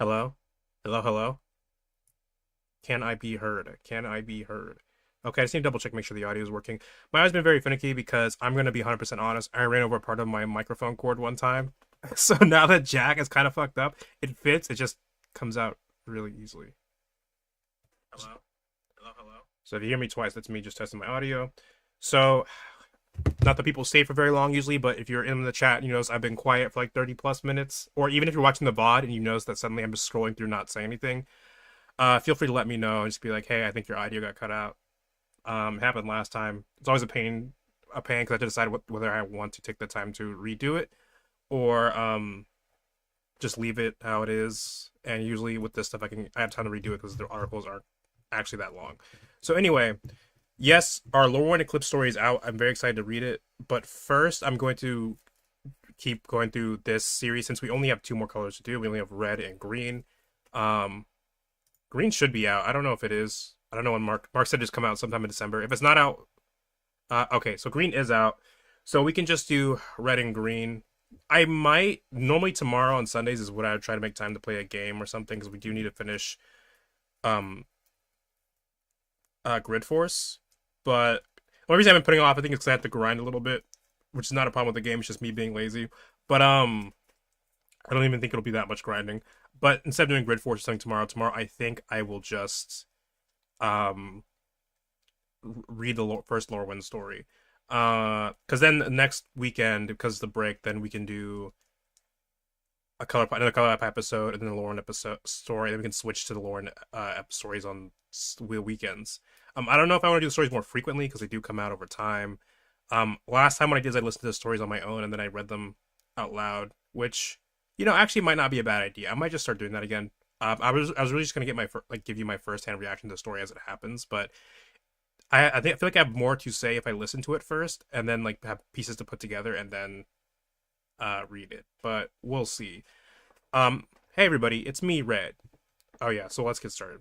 Hello? Hello, hello? Can I be heard? Can I be heard? Okay, I just need to double check, make sure the audio is working. My audio's been very finicky because I'm going to be 100% honest. I ran over part of my microphone cord one time. So now that jack is kind of fucked up, it fits, it just comes out really easily. Hello? Hello, hello? So if you hear me twice, that's me just testing my audio. So, not that people stay for very long usually, but if you're in the chat and you notice I've been quiet for like 30 plus minutes, or even if you're watching the VOD and you notice that suddenly I'm just scrolling through not saying anything, feel free to let me know and just be like, hey, I think your audio got cut out. It happened last time. It's always a pain because I have to decide whether I want to take the time to redo it or just leave it how it is. And usually with this stuff, I have time to redo it because the articles aren't actually that long. So anyway, yes, our Lorwyn Eclipse story is out. I'm very excited to read it. But first, I'm going to keep going through this series since we only have two more colors to do. We only have red and green. Um, Green should be out. I don't know if it is. I don't know when Mark said it's come out sometime in December. If it's not out, okay, so green is out. So we can just do red and green. I might normally tomorrow on Sundays is what I would try to make time to play a game or something because we do need to finish um Grid Force. But the only reason I've been putting it off, I think, is because I have to grind a little bit, which is not a problem with the game. It's just me being lazy. But I don't even think it'll be that much grinding. But instead of doing Grid Force or something tomorrow, I think I will just um read the first Lorwyn story. Because then next weekend, because of the break, then we can do another color up episode and then a Lorwyn episode story. Then we can switch to the Lorwyn stories on weekends. I don't know if I want to do the stories more frequently because they do come out over time. Last time when I did, I listened to the stories on my own and then I read them out loud, which actually might not be a bad idea. I might just start doing that again. I was really just gonna get give you my first hand reaction to the story as it happens, but I feel like I have more to say if I listen to it first and then like have pieces to put together and then read it. But we'll see. Hey everybody, it's me, Red. Oh yeah, so let's get started.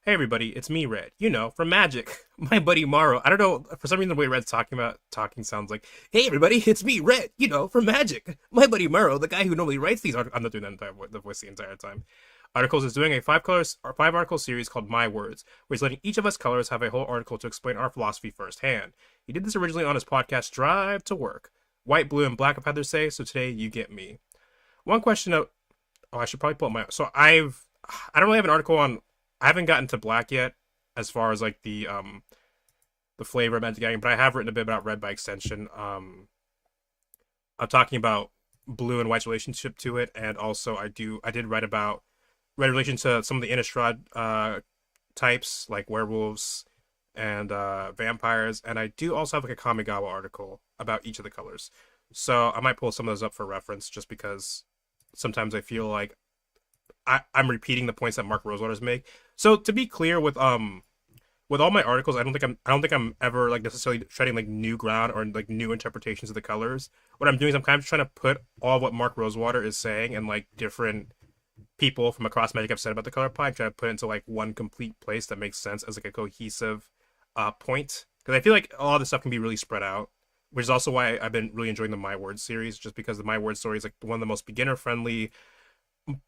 Hey everybody, it's me, Red. From Magic. My buddy Morrow. I don't know, for some reason the way Red's talking sounds like, hey everybody, it's me, Red. From Magic. My buddy Morrow, the guy who normally writes these articles. I'm not doing the voice the entire time. Articles is doing a five article series called My Words, where he's letting each of us colors have a whole article to explain our philosophy firsthand. He did this originally on his podcast Drive to Work. White, blue, and black I've had to say, so today you get me. One question of I should probably pull up my I don't really have an article on I haven't gotten to black yet as far as like the flavor of Magic Gathering, but I have written a bit about red by extension. I'm talking about blue and white's relationship to it, and also I did write about red relation to some of the Innistrad types like werewolves and vampires, and I do also have like a Kamigawa article about each of the colors. So I might pull some of those up for reference, just because sometimes I feel like I'm repeating the points that Mark Rosewater's make. So to be clear, with all my articles, I don't think I'm ever like necessarily treading like new ground or like new interpretations of the colors. What I'm doing is I'm kind of trying to put all of what Mark Rosewater is saying and like different people from across Magic have said about the color pie, try to put it into like one complete place that makes sense as like a cohesive point. Because I feel like a lot of this stuff can be really spread out, which is also why I've been really enjoying the My Words series, just because the My Words story is like one of the most beginner friendly,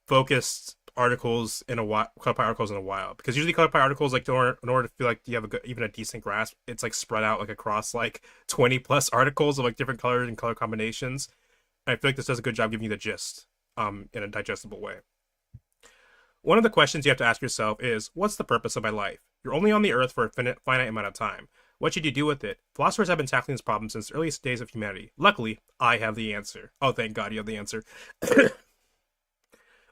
focused articles in a while, color pie articles in a while. Because usually color pie articles, like in order to feel like you have even a decent grasp, it's like spread out like across like 20 plus articles of like different colors and color combinations. And I feel like this does a good job giving you the gist in a digestible way. One of the questions you have to ask yourself is, what's the purpose of my life? You're only on the earth for a finite amount of time. What should you do with it? Philosophers have been tackling this problem since the earliest days of humanity. Luckily, I have the answer. Oh, thank God you have the answer.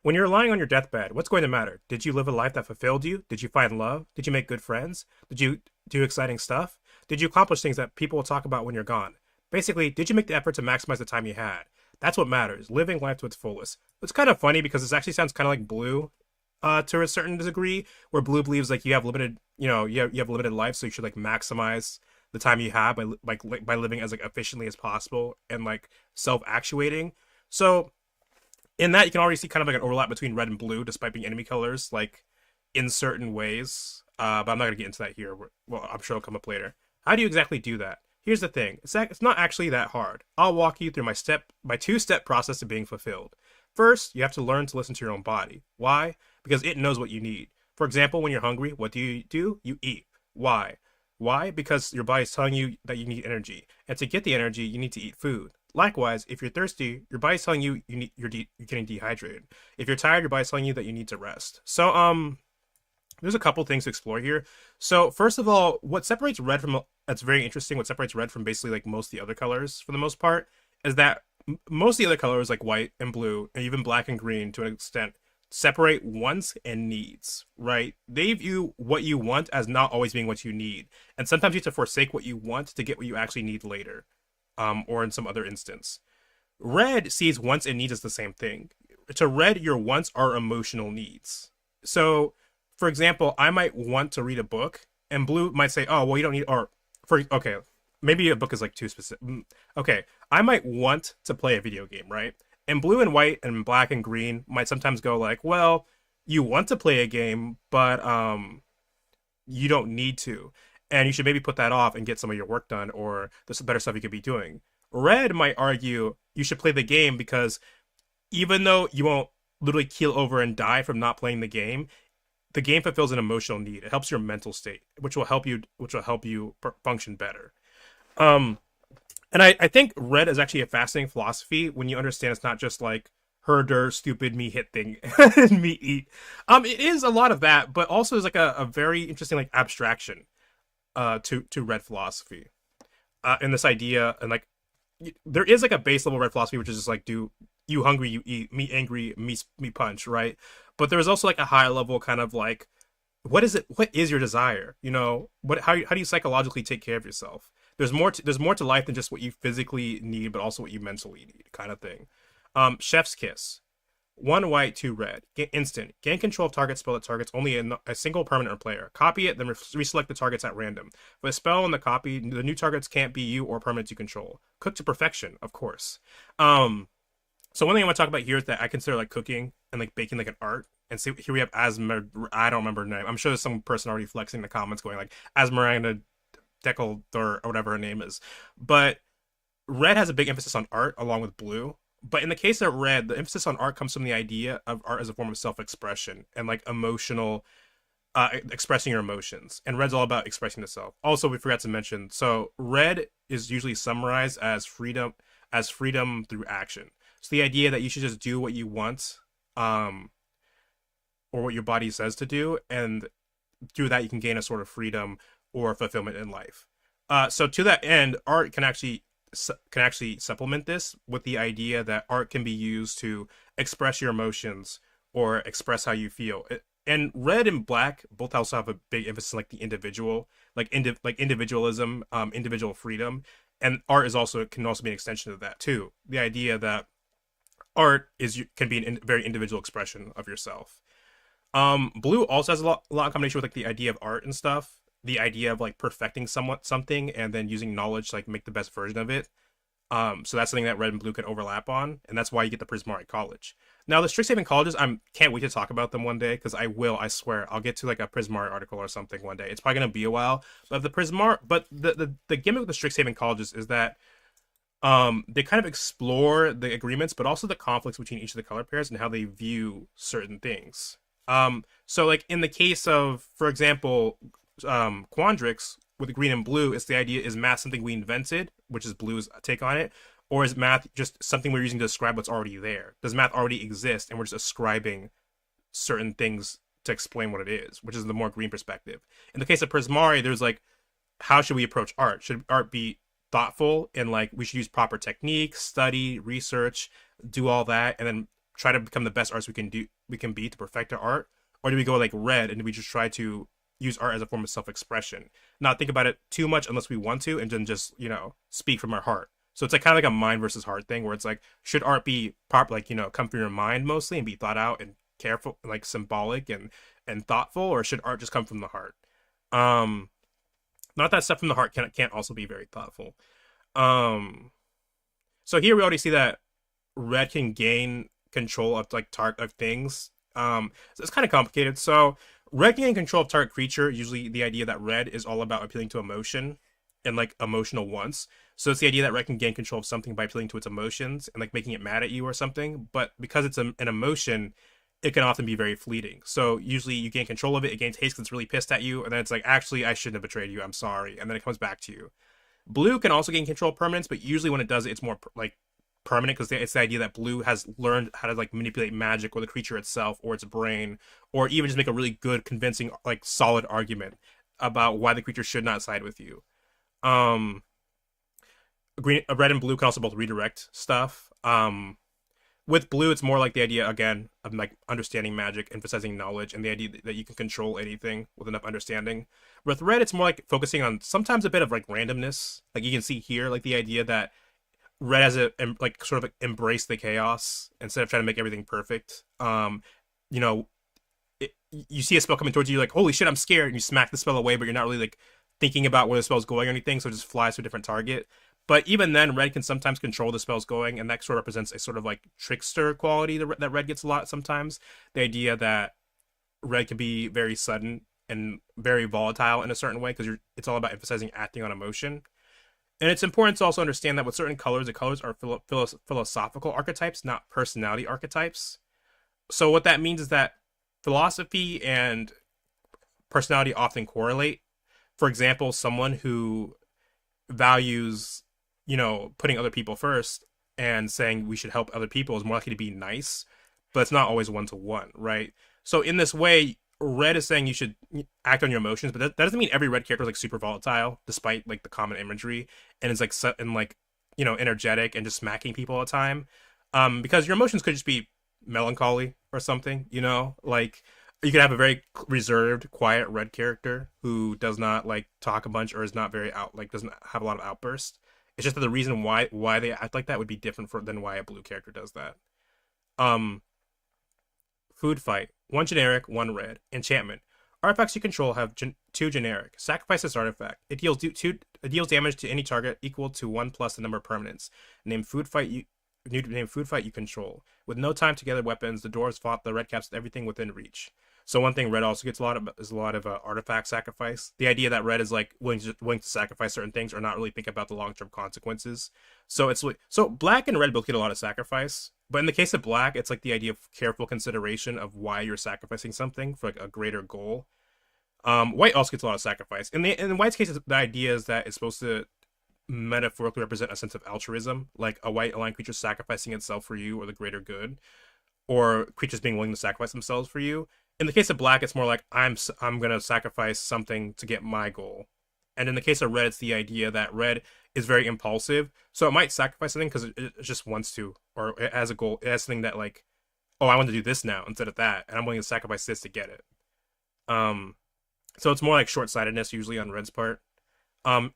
When you're lying on your deathbed, what's going to matter? Did you live a life that fulfilled you? Did you find love? Did you make good friends? Did you do exciting stuff? Did you accomplish things that people will talk about when you're gone? Basically, did you make the effort to maximize the time you had? That's what matters, living life to its fullest. It's kind of funny because this actually sounds kind of like Blue to a certain degree, where Blue believes like you have limited, you have limited life, so you should like maximize the time you have by living as like efficiently as possible and like self-actuating. So in that, you can already see kind of like an overlap between red and blue, despite being enemy colors, like in certain ways. But I'm not gonna get into that here. Well, I'm sure it'll come up later. How do you exactly do that? Here's the thing: it's not actually that hard. I'll walk you through my two-step process of being fulfilled. First, you have to learn to listen to your own body. Why? Because it knows what you need. For example, when you're hungry, what do? You eat. Why? Why? Because your body's telling you that you need energy. And to get the energy, you need to eat food. Likewise, if you're thirsty, your body's telling you you're getting dehydrated. If you're tired, your body's telling you that you need to rest. So there's a couple things to explore here. So first of all, what separates red from that's very interesting. What separates red from basically like most of the other colors for the most part is that most of the other colors like white and blue and even black and green to an extent separate wants and needs, right? They view what you want as not always being what you need, and sometimes you have to forsake what you want to get what you actually need later, or in some other instance. Red sees wants and needs as the same thing. To red, your wants are emotional needs. So for example, I might want to read a book, and blue might say, "Oh, well, you don't need." Or for okay, maybe a book is like too specific. Okay, I might want to play a video game, right? And blue and white and black and green might sometimes go like, "Well, you want to play a game, but you don't need to, and you should maybe put that off and get some of your work done, or there's some better stuff you could be doing." Red might argue you should play the game because even though you won't literally keel over and die from not playing the game fulfills an emotional need. It helps your mental state, which will help you function better. Um, and I think red is actually a fascinating philosophy when you understand it's not just like herder, stupid, me hit thing, and me eat. It is a lot of that, but also is like a very interesting like abstraction to red philosophy. And this idea and like there is like a base level red philosophy which is just like do you hungry you eat, me angry me punch, right? But there's also like a high level kind of like what is your desire, how do you psychologically take care of yourself? There's more to life than just what you physically need but also what you mentally need kind of thing. Chef's kiss. One white, two red. Instant. Gain control of target spell that targets only a single permanent player. Copy it, then reselect the targets at random. With a spell in the copy, the new targets can't be you or permanents you control. Cook to perfection, of course. So one thing I want to talk about here is that I consider like cooking and like baking like an art. And so here we have I don't remember her name. I'm sure there's some person already flexing in the comments going like Asmiranda Deckel or whatever her name is. But red has a big emphasis on art along with blue. But in the case of red, the emphasis on art comes from the idea of art as a form of self-expression and like emotional, expressing your emotions. And red's all about expressing the self. Also, we forgot to mention, so red is usually summarized as freedom through action. So the idea that you should just do what you want, or what your body says to do, and through that you can gain a sort of freedom or fulfillment in life. So to that end, art can actually supplement this with the idea that art can be used to express your emotions or express how you feel. And red and black both also have a big emphasis on like the individual, like individualism, individual freedom, and art can also be an extension of that too. The idea that art can be a very individual expression of yourself. Blue also has a lot of combination with like the idea of art and stuff. The idea of like perfecting something and then using knowledge to like make the best version of it. So that's something that red and blue can overlap on, and that's why you get the Prismari College. Now the Strixhaven colleges, can't wait to talk about them one day because I swear I'll get to like a Prismari article or something one day. It's probably gonna be a while, but the gimmick with the Strixhaven colleges is that they kind of explore the agreements, but also the conflicts between each of the color pairs and how they view certain things. So like in the case of, for example, Quandrix with green and blue, it's the idea, is math something we invented, which is blue's take on it, or is math just something we're using to describe what's already there? Does math already exist and we're just ascribing certain things to explain what it is, which is the more green perspective. In the case of Prismari, there's like, how should we approach art? Should art be thoughtful and like we should use proper techniques, study, research, do all that, and then try to become the best artists we can be to perfect our art? Or do we go like red and do we just try to use art as a form of self-expression, not think about it too much unless we want to, and then just speak from our heart? So it's like kind of like a mind versus heart thing, where it's like, should art be come from your mind mostly and be thought out and careful, like symbolic and thoughtful, or should art just come from the heart? Not that stuff from the heart can't also be very thoughtful. So here we already see that red can gain control of like of things. So it's kind of complicated. So red can gain control of target creature. Usually the idea that red is all about appealing to emotion and like emotional wants. So it's the idea that red can gain control of something by appealing to its emotions and like making it mad at you or something. But because it's an emotion, it can often be very fleeting. So usually you gain control of it, it gains haste because it's really pissed at you, and then it's like, actually, I shouldn't have betrayed you. I'm sorry, and then it comes back to you. Blue can also gain control of permanence, but usually when it does it, it's more like permanent because it's the idea that blue has learned how to like manipulate magic or the creature itself or its brain, or even just make a really good, convincing, like solid argument about why the creature should not side with you. Um, red and blue can also both redirect stuff. With blue, it's more like the idea again of like understanding magic, emphasizing knowledge, and the idea that you can control anything with enough understanding. With red, it's more like focusing on sometimes a bit of like randomness. Like you can see here, like the idea that red has a like sort of like embrace the chaos instead of trying to make everything perfect. You know, you see a spell coming towards you, like holy shit, I'm scared, and you smack the spell away, but you're not really like thinking about where the spell's going or anything, so it just flies to a different target. But even then, red can sometimes control the spell's going, and that sort of represents a sort of like trickster quality that red gets a lot sometimes. The idea that red can be very sudden and very volatile in a certain way because it's all about emphasizing acting on emotion. And it's important to also understand that with certain colors, the colors are philosophical archetypes, not personality archetypes. So what that means is that philosophy and personality often correlate. For example, someone who values, putting other people first and saying we should help other people is more likely to be nice, but it's not always one to one, right? So in this way, red is saying you should act on your emotions, but that doesn't mean every red character is like super volatile, despite like the common imagery, and is like and like energetic and just smacking people all the time, because your emotions could just be melancholy or something, like you could have a very reserved, quiet red character who does not like talk a bunch or is not very doesn't have a lot of outbursts. It's just that the reason why they act like that would be different than why a blue character does that. Um, Food fight. One generic, one red. Enchantment. Artifacts you control have two generic. Sacrifice this artifact. It deals damage to any target equal to 1 plus the number of permanents. Name food fight you control. With no time to gather weapons, the dwarves fought the red caps with everything within reach. So one thing red also gets a lot of artifact sacrifice. The idea that red is like willing to sacrifice certain things or not really think about the long-term consequences. So black and red both get a lot of sacrifice, but in the case of black, it's like the idea of careful consideration of why you're sacrificing something for like a greater goal. White also gets a lot of sacrifice. In white's case, the idea is that it's supposed to metaphorically represent a sense of altruism, like a white aligned creature sacrificing itself for you or the greater good, or creatures being willing to sacrifice themselves for you. In the case of black, it's more like I'm gonna sacrifice something to get my goal. And in the case of red, it's the idea that red is very impulsive, so it might sacrifice something because it just wants to, or it has a goal. It has something that like, oh, I want to do this now instead of that, and I'm willing to sacrifice this to get it. So it's more like short-sightedness usually on red's part.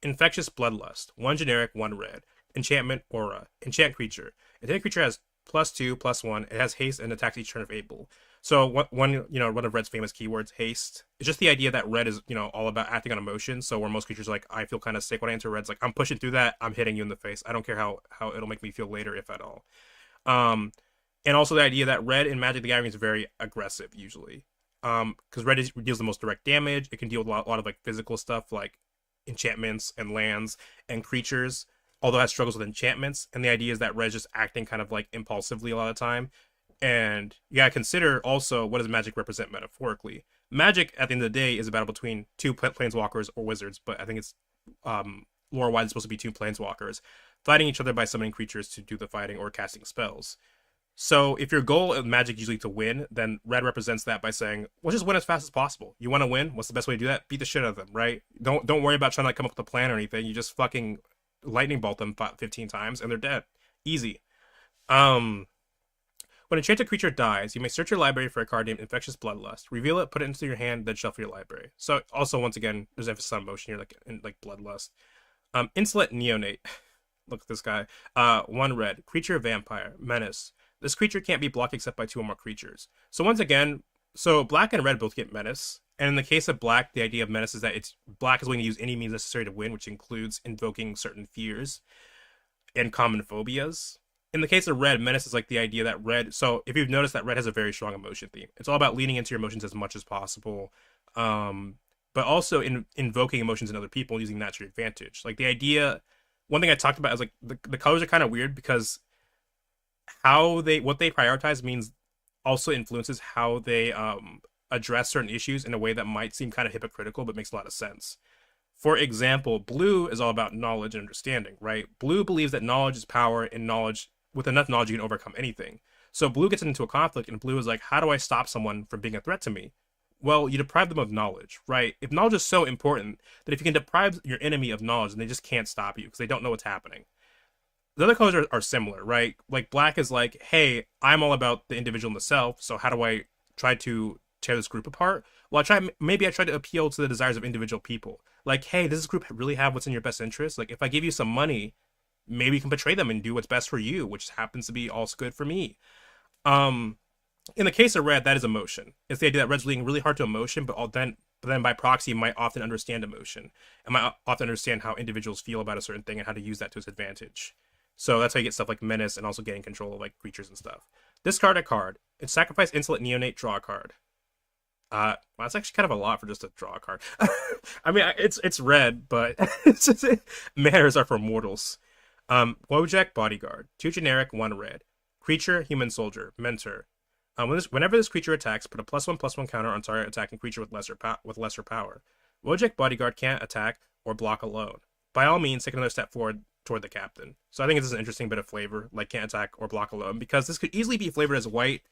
Infectious bloodlust. One generic, one red. Enchantment, aura. Enchant creature. Enchant creature has +2/+1. It has haste and attacks each turn if able. So one of red's famous keywords, haste. It's just the idea that red is all about acting on emotion. So where most creatures are like, I feel kind of sick when I enter, red's like, I'm pushing through that. I'm hitting you in the face. I don't care how it'll make me feel later, if at all. And also the idea that red in Magic the Gathering is very aggressive usually. Because red deals the most direct damage. It can deal with a lot of like physical stuff like enchantments and lands and creatures, although it has struggles with enchantments. And the idea is that red's just acting kind of like impulsively a lot of the time. And you gotta consider also, what does magic represent metaphorically? Magic at the end of the day is a battle between two planeswalkers or wizards, but I think it's lore-wise it's supposed to be two planeswalkers fighting each other by summoning creatures to do the fighting or casting spells. So if your goal of magic is usually to win, then red represents that by saying, well, just win as fast as possible. You want to win? What's the best way to do that? Beat the shit out of them, right? Don't worry about trying to come up with a plan or anything. You just fucking lightning bolt them 15 times and they're dead. Easy. When an enchanted creature dies, you may search your library for a card named Infectious Bloodlust. Reveal it, put it into your hand, then shuffle your library. So also, once again, there's emphasis on motion here, like Bloodlust. Insolent Neonate. Look at this guy. One red. Creature vampire. Menace. This creature can't be blocked except by 2 or more creatures. So once again, black and red both get menace. And in the case of black, the idea of menace is that black is willing to use any means necessary to win, which includes invoking certain fears and common phobias. In the case of red, menace is like the idea that red... So if you've noticed that red has a very strong emotion theme. It's all about leaning into your emotions as much as possible. But also invoking emotions in other people, using that to your advantage. Like the idea one thing I talked about is like the colors are kind of weird because what they prioritize means also influences how they address certain issues in a way that might seem kind of hypocritical but makes a lot of sense. For example, blue is all about knowledge and understanding, right? Blue believes that knowledge is power, and knowledge, with enough knowledge, you can overcome anything. So blue gets into a conflict, and blue is like, how do I stop someone from being a threat to me? Well, you deprive them of knowledge, right? If knowledge is so important that if you can deprive your enemy of knowledge, then they just can't stop you because they don't know what's happening. The other colors are similar, right? Like black is like, hey, I'm all about the individual and the self, so how do I try to tear this group apart? Well, maybe I try to appeal to the desires of individual people. Like, hey, does this group really have what's in your best interest? Like, if I give you some money, maybe you can betray them and do what's best for you, which happens to be also good for me. Um, in the case of red, that is emotion. It's the idea that red's leaning really hard to emotion, but then by proxy might often understand emotion and might often understand how individuals feel about a certain thing and how to use that to its advantage. So that's how you get stuff like menace and also getting control of like creatures and stuff. Discard a card. It's sacrifice insolent neonate, draw a card. Well, that's actually kind of a lot for just to draw a card. I mean, it's red, but it's just, manners are for mortals. Wojak Bodyguard, 2 generic, 1 red. Creature, human soldier, mentor. Whenever this creature attacks, put a +1/+1 counter on target attacking creature with lesser power. Wojak Bodyguard can't attack or block alone. By all means, take another step forward toward the captain. So I think this is an interesting bit of flavor, like can't attack or block alone, because this could easily be flavored as white,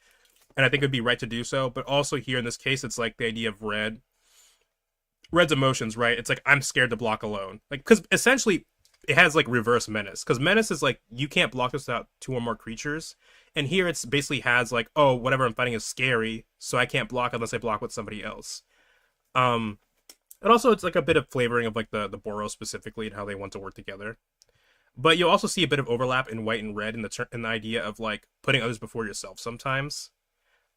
and I think it would be right to do so. But also here in this case, it's like the idea of red's emotions, right? It's like I'm scared to block alone, like because essentially it has like reverse menace, because menace is like you can't block this without 2 or more creatures, and here it's basically has like, oh, whatever I'm fighting is scary, so I can't block unless I block with somebody else. Um, and also it's like a bit of flavoring of like the Boros specifically and how they want to work together. But you'll also see a bit of overlap in white and red in the idea of like putting others before yourself sometimes.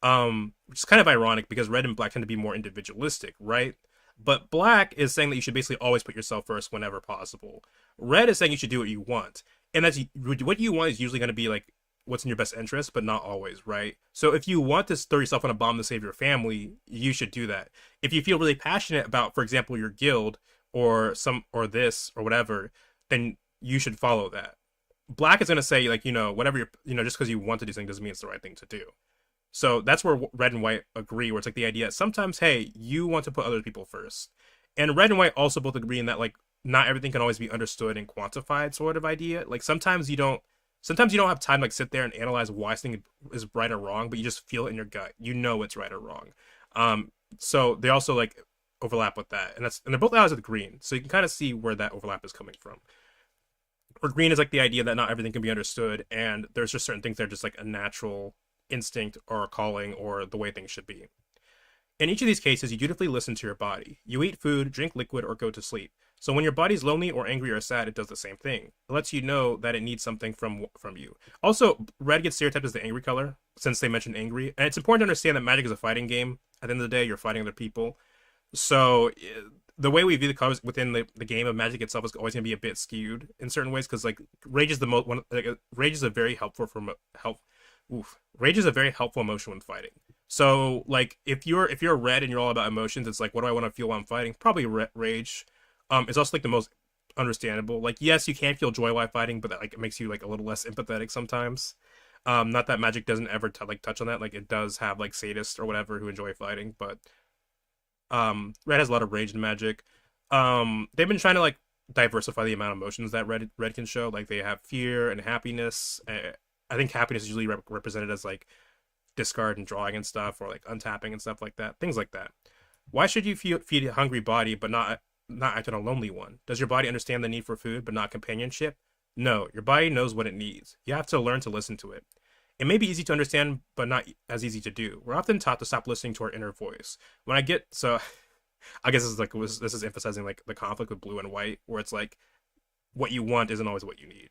Which is kind of ironic because red and black tend to be more individualistic, right? But black is saying that you should basically always put yourself first whenever possible. Red is saying you should do what you want, and that's what you want is usually going to be like what's in your best interest, but not always, right? So if you want to throw yourself on a bomb to save your family, you should do that. If you feel really passionate about, for example, your guild or this or whatever, then you should follow that. Black is going to say like, whatever just because you want to do something doesn't mean it's the right thing to do. So that's where red and white agree, where it's like the idea sometimes, hey, you want to put other people first. And red and white also both agree in that like not everything can always be understood and quantified sort of idea. Like sometimes you don't have time to like sit there and analyze why something is right or wrong, but you just feel it in your gut. You know it's right or wrong. So they also like overlap with that. And they're both allies with green. So you can kind of see where that overlap is coming from. Or green is like the idea that not everything can be understood, and there's just certain things that are just like a natural instinct or a calling or the way things should be. In each of these cases, you dutifully listen to your body. You eat food, drink liquid, or go to sleep. So when your body's lonely or angry or sad, it does the same thing. It lets you know that it needs something from you. Also, red gets stereotyped as the angry color, since they mentioned angry. And it's important to understand that Magic is a fighting game. At the end of the day, you're fighting other people. So the way we view the colors within the game of Magic itself is always going to be a bit skewed in certain ways, because like rage is rage is a very helpful rage is a very helpful emotion when fighting. So like if you're red and you're all about emotions, it's like, what do I want to feel while I'm fighting? Probably rage. It's also like the most understandable. Like yes, you can feel joy while fighting, but that like it makes you like a little less empathetic sometimes. Not that Magic doesn't ever touch on that. Like it does have like sadists or whatever who enjoy fighting, but red has a lot of rage in Magic. They've been trying to like diversify the amount of emotions that red can show. Like they have fear and happiness. I think happiness is usually represented as like discard and drawing and stuff, or like untapping and stuff like that. Things like that. Why should you feed a hungry body but not act on a lonely one? Does your body understand the need for food but not companionship? No, your body knows what it needs. You have to learn to listen to it. It may be easy to understand, but not as easy to do. We're often taught to stop listening to our inner voice. I guess this is emphasizing like the conflict with blue and white, where it's like what you want isn't always what you need.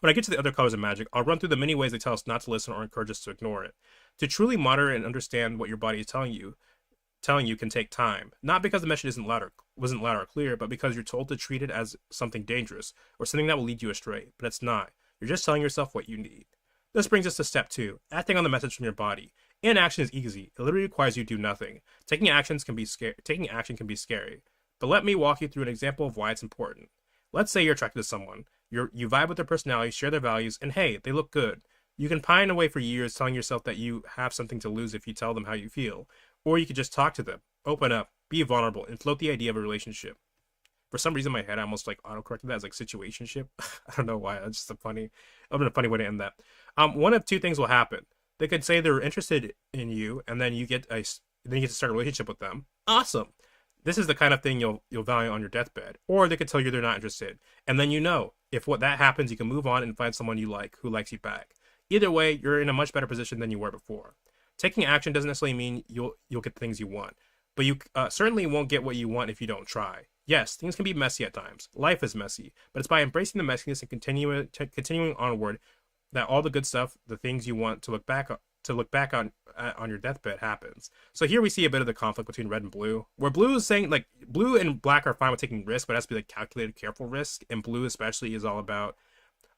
When I get to the other colors of Magic, I'll run through the many ways they tell us not to listen or encourage us to ignore it. To truly monitor and understand what your body is telling you can take time. Not because the message wasn't loud or clear, but because you're told to treat it as something dangerous or something that will lead you astray. But it's not. You're just telling yourself what you need. This brings us to step 2, acting on the message from your body. Inaction is easy. It literally requires you to do nothing. Taking action can be scary. But let me walk you through an example of why it's important. Let's say you're attracted to someone. You vibe with their personality, share their values, and hey, they look good. You can pine away for years telling yourself that you have something to lose if you tell them how you feel. Or you could just talk to them, open up, be vulnerable, and float the idea of a relationship. For some reason in my head I almost like autocorrected that as like situationship. I don't know why. It's just a funny way to end that. One of two things will happen. They could say they're interested in you, and then you get to start a relationship with them. Awesome. This is the kind of thing you'll value on your deathbed. Or they could tell you they're not interested, and then if what that happens, you can move on and find someone you like who likes you back. Either way, you're in a much better position than you were before. Taking action doesn't necessarily mean you'll get the things you want, but you certainly won't get what you want if you don't try. Yes, things can be messy at times. Life is messy, but it's by embracing the messiness and continuing onward that all the good stuff, the things you want to look back on your deathbed happens. So here we see a bit of the conflict between red and blue, where blue is saying like blue and black are fine with taking risk, but it has to be like calculated, careful risk, and blue especially is all about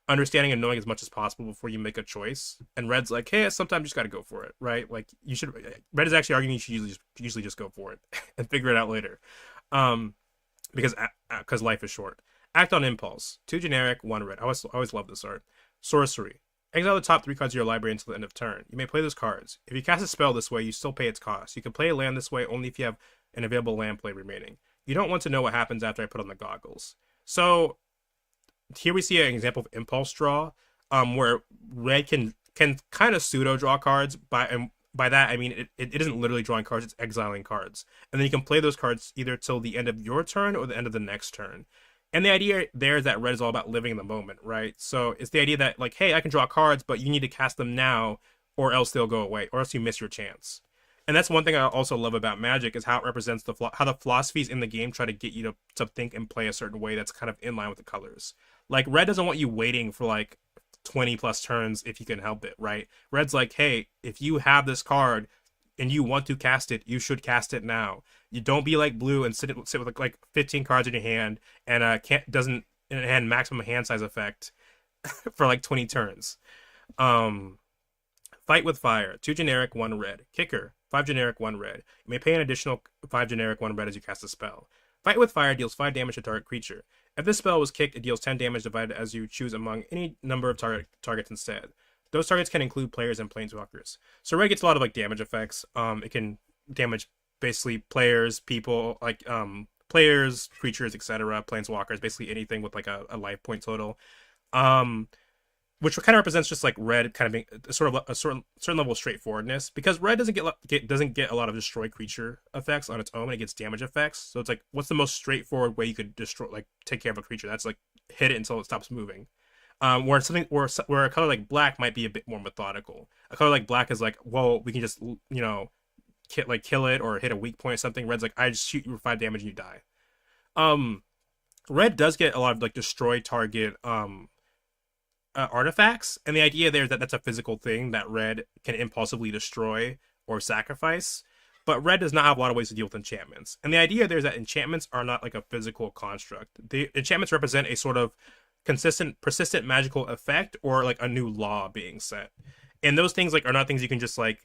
understanding and knowing as much as possible before you make a choice. And red's like, hey, sometimes you just got to go for it, right? Like you should. Red is actually arguing you should usually just go for it and figure it out later, because life is short. Act on impulse. 2 generic, 1 red. I always love this art. Sorcery. Exile the top 3 cards of your library until the end of turn. You may play those cards. If you cast a spell this way, you still pay its cost. You can play a land this way only if you have an available land play remaining. You don't want to know what happens after I put on the goggles. So here we see an example of impulse draw, where red can kind of pseudo draw cards, and by that I mean it isn't literally drawing cards, it's exiling cards, and then you can play those cards either till the end of your turn or the end of the next turn. And the idea there is that red is all about living in the moment, right? So it's the idea that like, hey, I can draw cards, but you need to cast them now, or else they'll go away, or else you miss your chance. And that's one thing I also love about Magic is how it represents how the philosophies in the game try to get you to think and play a certain way that's kind of in line with the colors. Like red doesn't want you waiting for like 20 plus turns if you can help it, right? Red's like, hey, if you have this card and you want to cast it, you should cast it now. You don't be like blue and sit with like 15 cards in your hand and doesn't maximum hand size effect for like 20 turns. Fight with fire. 2 generic, 1 red. Kicker. 5 generic, 1 red. You may pay an additional 5 generic, 1 red as you cast a spell. Fight with fire deals 5 damage to target creature. If this spell was kicked, it deals 10 damage divided as you choose among any number of targets instead. Those targets can include players and planeswalkers. So red gets a lot of like damage effects. It can damage basically players, people, like players, creatures, etc., planeswalkers, basically anything with like a life point total. Which kind of represents just like red kind of being a certain level of straightforwardness, because red doesn't get a lot of destroy creature effects on its own, and it gets damage effects. So it's like, what's the most straightforward way you could destroy, like take care of a creature? That's like hit it until it stops moving. Where a color like black might be a bit more methodical. A color like black is like, well, we can just kill it or hit a weak point or something. Red's like, I just shoot you for 5 damage and you die. Red does get a lot of like destroy target artifacts, and the idea there is that that's a physical thing that red can impulsively destroy or sacrifice, but red does not have a lot of ways to deal with enchantments. And the idea there is that enchantments are not like a physical construct. The enchantments represent a sort of consistent, persistent magical effect, or like a new law being set. And those things like are not things you can just like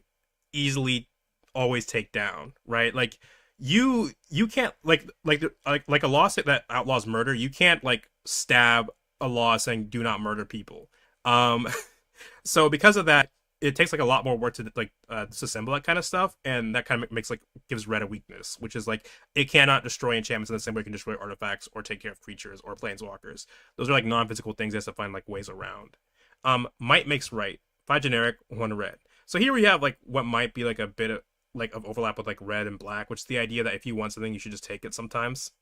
easily always take down, right? Like you can't like a law that outlaws murder. You can't like stab a law saying do not murder people. So because of that, it takes like a lot more work to like disassemble that kind of stuff, and that kind of gives red a weakness, which is like it cannot destroy enchantments in the same way it can destroy artifacts or take care of creatures or planeswalkers. Those are like non-physical things it has to find like ways around. Might makes right. 5 generic, 1 red. So here we have like what might be like a bit of overlap with like red and black, which is the idea that if you want something, you should just take it sometimes.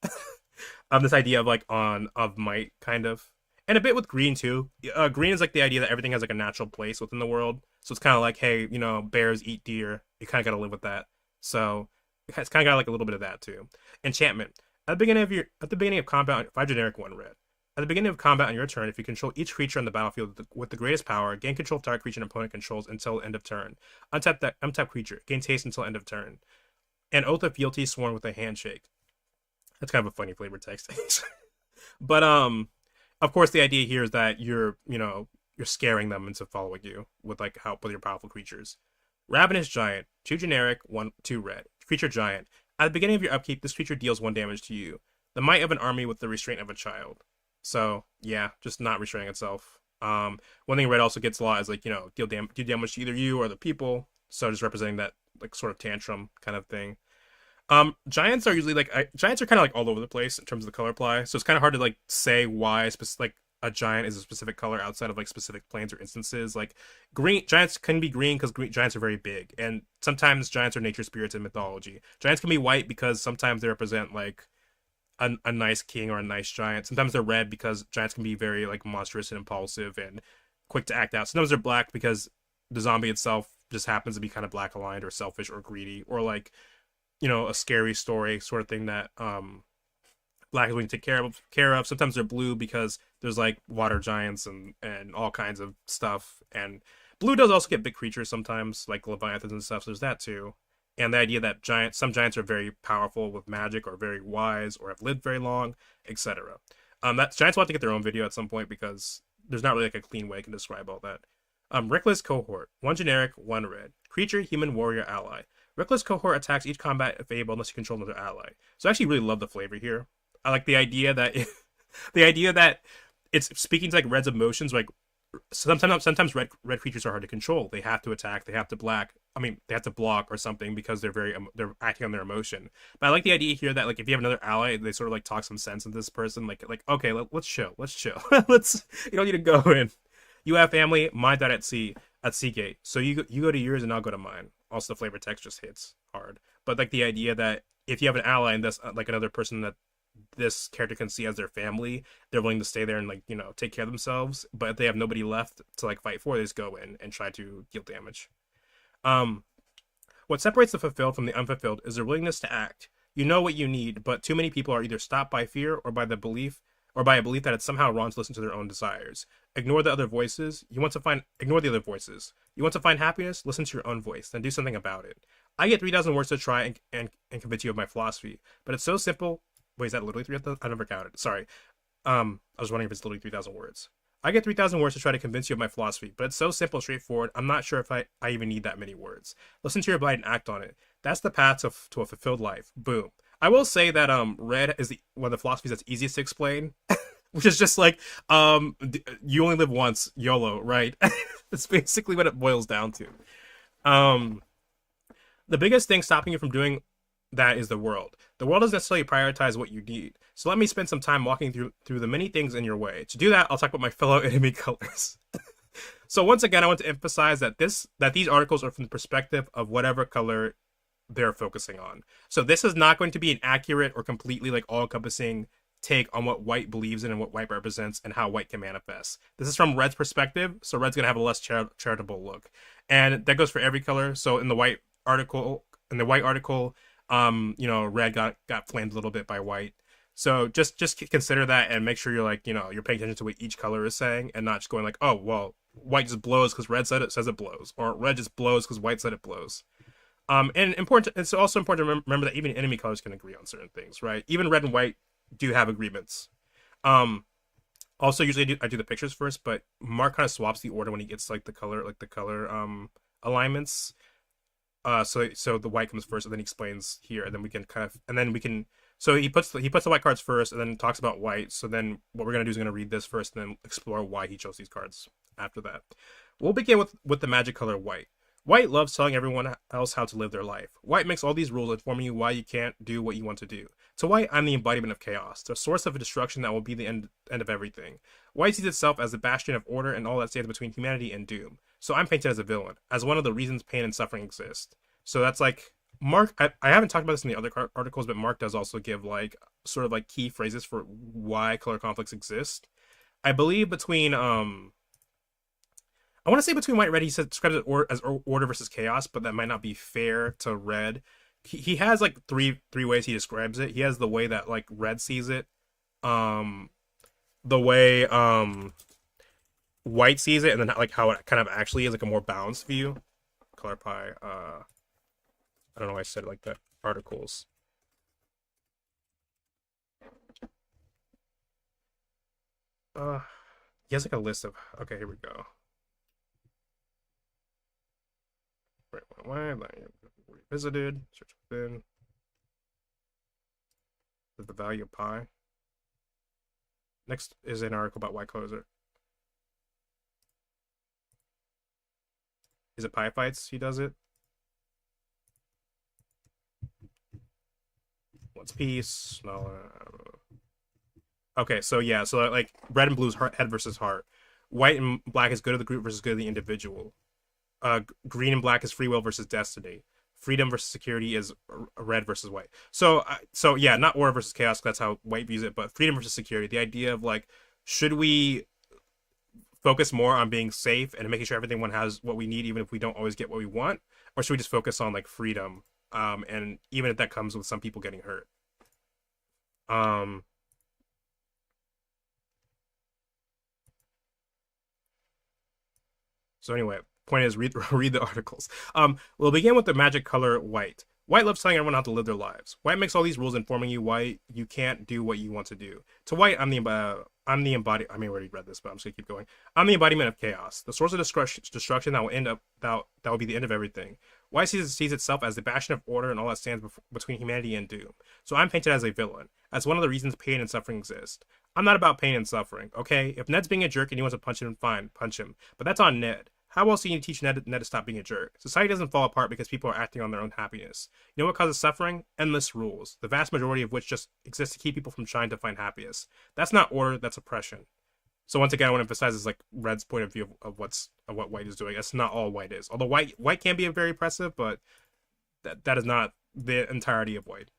This idea of like of might kind of. And a bit with green too. Green is like the idea that everything has like a natural place within the world. So it's kind of like, hey, bears eat deer. You kind of got to live with that. So it's kind of got like a little bit of that too. Enchantment. At the beginning of combat, 5 generic, 1 red. At the beginning of combat on your turn, if you control each creature on the battlefield with the greatest power, gain control of target creature and opponent controls until end of turn. Untap creature. Gains haste until end of turn. An oath of fealty sworn with a handshake. That's kind of a funny flavor text. But of course, the idea here is that you're scaring them into following you with your powerful creatures. Ravenous Giant, 2 generic, 2 red. Creature Giant. At the beginning of your upkeep, this creature deals 1 damage to you. The might of an army with the restraint of a child. So yeah, just not restraining itself. One thing red also gets a lot is like do damage to either you or the people. So just representing that like sort of tantrum kind of thing. Giants are usually giants are kind of like all over the place in terms of the color apply. So it's kind of hard to like say why like a giant is a specific color outside of like specific planes or instances. Like green giants can be green because giants are very big, and sometimes giants are nature spirits in mythology. Giants can be white because sometimes they represent like a nice king or a nice giant. Sometimes they're red because giants can be very like monstrous and impulsive and quick to act out. Sometimes they're black because the zombie itself just happens to be kind of black aligned or selfish or greedy or like a scary story sort of thing that black is going to take care of. Sometimes they're blue because there's like water giants and all kinds of stuff. And blue does also get big creatures sometimes, like leviathans and stuff. So there's that too. And the idea that some giants are very powerful with magic or very wise or have lived very long, etc. That giants will have to get their own video at some point because there's not really like a clean way I can describe all that. Reckless cohort, one generic, one red. Creature, human, warrior, ally. Reckless cohort attacks each combat if able unless you control another ally. So I actually really love the flavor here. I like the idea that it's speaking to like red's emotions. Like sometimes red creatures are hard to control. They have to attack. They have to they have to block or something because they're acting on their emotion. But I like the idea here that like if you have another ally, they sort of like talk some sense into this person. Like okay, let's chill. Let's you don't need to go in. You have family. Mine died at Seagate. So you go to yours and I'll go to mine. Also, the flavor text just hits hard. But like the idea that if you have an ally and that's like another person that this character can see as their family, they're willing to stay there and like take care of themselves. But if they have nobody left to like fight for, they just go in and try to deal damage. Um, what separates the fulfilled from the unfulfilled is their willingness to act. You know what you need, but too many people are either stopped by fear or by a belief that it's somehow wrong to listen to their own desires. Ignore the other voices. Ignore the other voices. You want to find happiness? Listen to your own voice, then do something about it. I get 3,000 words to try and convince you of my philosophy, but it's so simple. Wait, is that literally 3,000? I never counted. Sorry. I was wondering if it's literally 3,000 words. I get 3,000 words to try to convince you of my philosophy, but it's so simple and straightforward, I'm not sure if I even need that many words. Listen to your body and act on it. That's the path to a fulfilled life. Boom. I will say that red is one of the philosophies that's easiest to explain, which is just like you only live once, YOLO, right? That's basically what it boils down to. Um, the biggest thing stopping you from doing that is the world. The world doesn't necessarily prioritize what you need. So let me spend some time walking through the many things in your way. To do that, I'll talk about my fellow enemy colors. So once again, I want to emphasize that these articles are from the perspective of whatever color they're focusing on. So this is not going to be an accurate or completely like all-encompassing take on what white believes in and what white represents and how white can manifest. This is from red's perspective, so red's going to have a less charitable look. And that goes for every color. So in the white article, red got flamed a little bit by white. So just consider that and make sure you're like, you're paying attention to what each color is saying and not just going like, oh, well, white just blows because red says it blows, or red just blows because white said it blows. And it's also important to remember that even enemy colors can agree on certain things, right? Even red and white do have agreements. Also, usually I do the pictures first, but Mark kind of swaps the order when he gets like the color alignments. So the white comes first, and then he explains here, and then so he puts the white cards first, and then talks about white. So then what we're gonna do is gonna read this first, and then explore why he chose these cards after that. We'll begin with the magic color white. White loves telling everyone else how to live their life. White makes all these rules informing you why you can't do what you want to do. To white, I'm the embodiment of chaos, the source of a destruction that will be the end of everything. White sees itself as the bastion of order and all that stands between humanity and doom. So I'm painted as a villain, as one of the reasons pain and suffering exist. So that's like Mark. I haven't talked about this in the other articles, but Mark does also give like sort of like key phrases for why color conflicts exist. I believe between I want to say between white and red, he says describes it as order versus chaos, but that might not be fair to red. He has like three ways he describes it. He has the way that like red sees it, the way white sees it, and then like how it kind of actually is like a more balanced view. Color pie. I don't know why I said it like that. Articles. He has like a list of. Okay, here we go. Right, revisited. Search within. The value of pi. Next is an article about white colors. Is it Pie Fights? He does it. What's peace? No. Okay, so yeah, so like red and blue's head versus heart. White and black is good of the group versus good of the individual. Green and black is free will versus destiny. Freedom versus security is red versus white. So yeah, not order versus chaos. That's how white views it. But freedom versus security. The idea of like, should we focus more on being safe and making sure everyone has what we need, even if we don't always get what we want, or should we just focus on like freedom? And even if that comes with some people getting hurt. Um, So anyway, point is read the articles. We'll begin with the magic color white. White loves telling everyone how to live their lives. White makes all these rules informing you why you can't do what you want to do. To white, I'm the embody. I mean, I already read this, but I'm just gonna keep going. I'm the embodiment of chaos, the source of destruction that will end up that will be the end of everything. White sees itself as the bastion of order and all that stands between humanity and doom. So I'm painted as a villain, as one of the reasons pain and suffering exist. I'm not about pain and suffering, okay? If Ned's being a jerk and he wants to punch him, fine, punch him. But that's on Ned. How else do you teach Ned to stop being a jerk? Society doesn't fall apart because people are acting on their own happiness. You know what causes suffering? Endless rules, the vast majority of which just exist to keep people from trying to find happiness. That's not order, that's oppression. So once again, I want to emphasize is like Red's point of view of what white is doing. That's not all white is. Although white can be very oppressive, but that is not the entirety of white.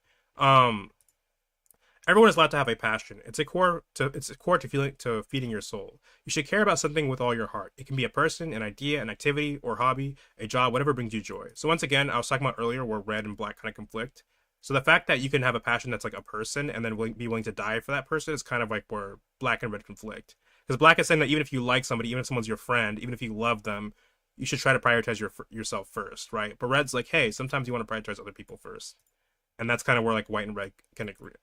Everyone is allowed to have a passion. It's a core to feeding your soul. You should care about something with all your heart. It can be a person, an idea, an activity, or hobby, a job, whatever brings you joy. So once again, I was talking about earlier where red and black kind of conflict. So the fact that you can have a passion that's like a person and then be willing to die for that person is kind of like where black and red conflict. Because black is saying that even if you like somebody, even if someone's your friend, even if you love them, you should try to prioritize yourself first, right? But red's like, hey, sometimes you want to prioritize other people first, and that's kind of where like white and red can agree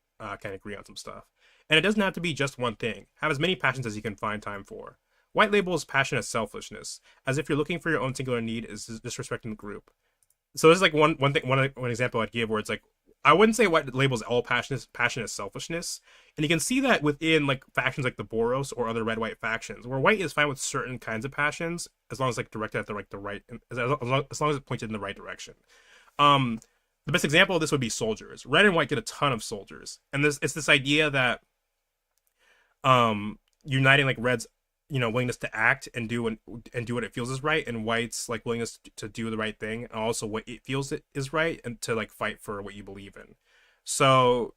on some stuff. And it doesn't have to be just one thing. Have as many passions as you can find time for. White labels passion as selfishness, as if you're looking for your own singular need is disrespecting the group. So this is like one example I'd give where it's like, I wouldn't say white labels all passion as selfishness, and you can see that within like factions like the Boros or other red-white factions, where white is fine with certain kinds of passions as long as like directed at the right as long as it's pointed in the right direction. The best example of this would be soldiers. Red and white get a ton of soldiers, and it's this idea that uniting like red's willingness to act and do what it feels is right, and white's like willingness to do the right thing and also what it feels it is right, and to like fight for what you believe in. So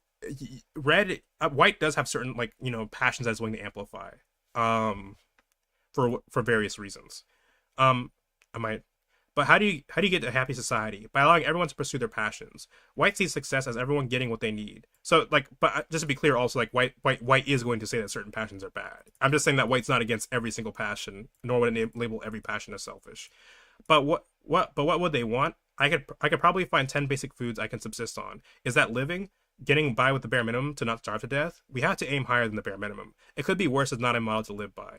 white does have certain like passions that it's willing to amplify for various reasons. I might But how do you get a happy society? By allowing everyone to pursue their passions. White sees success as everyone getting what they need. So like, but just to be clear, also like white is going to say that certain passions are bad. I'm just saying that white's not against every single passion, nor would it label every passion as selfish. But what would they want? I could probably find 10 basic foods I can subsist on. Is that living? Getting by with the bare minimum to not starve to death? We have to aim higher than the bare minimum. It could be worse as not a model to live by.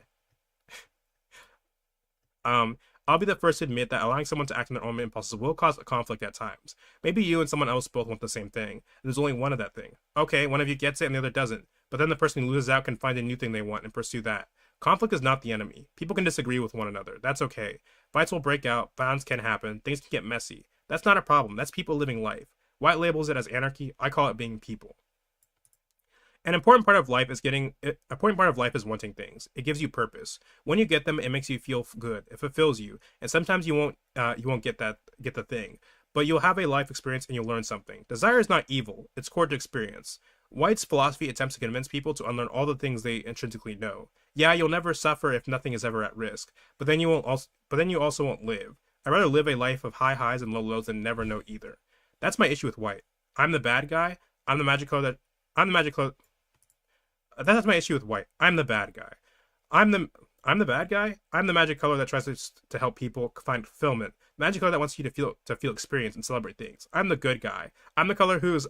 I'll be the first to admit that allowing someone to act on their own impulses will cause a conflict at times. Maybe you and someone else both want the same thing, and there's only one of that thing. Okay, one of you gets it and the other doesn't, but then the person who loses out can find a new thing they want and pursue that. Conflict is not the enemy. People can disagree with one another. That's okay. Fights will break out, violence can happen, things can get messy. That's not a problem. That's people living life. White labels it as anarchy. I call it being people. An important part of life is wanting things. It gives you purpose. When you get them, it makes you feel good. It fulfills you. And sometimes you won't get the thing, but you'll have a life experience and you'll learn something. Desire is not evil. It's core to experience. White's philosophy attempts to convince people to unlearn all the things they intrinsically know. Yeah, you'll never suffer if nothing is ever at risk, but then you also won't live. I'd rather live a life of high highs and low lows than never know either. That's my issue with white. I'm the bad guy. I'm the magic color. That's my issue with white. I'm the bad guy. I'm the bad guy. I'm the magic color that tries to help people find fulfillment. Magic color that wants you to feel experience and celebrate things. I'm the good guy. I'm the color who's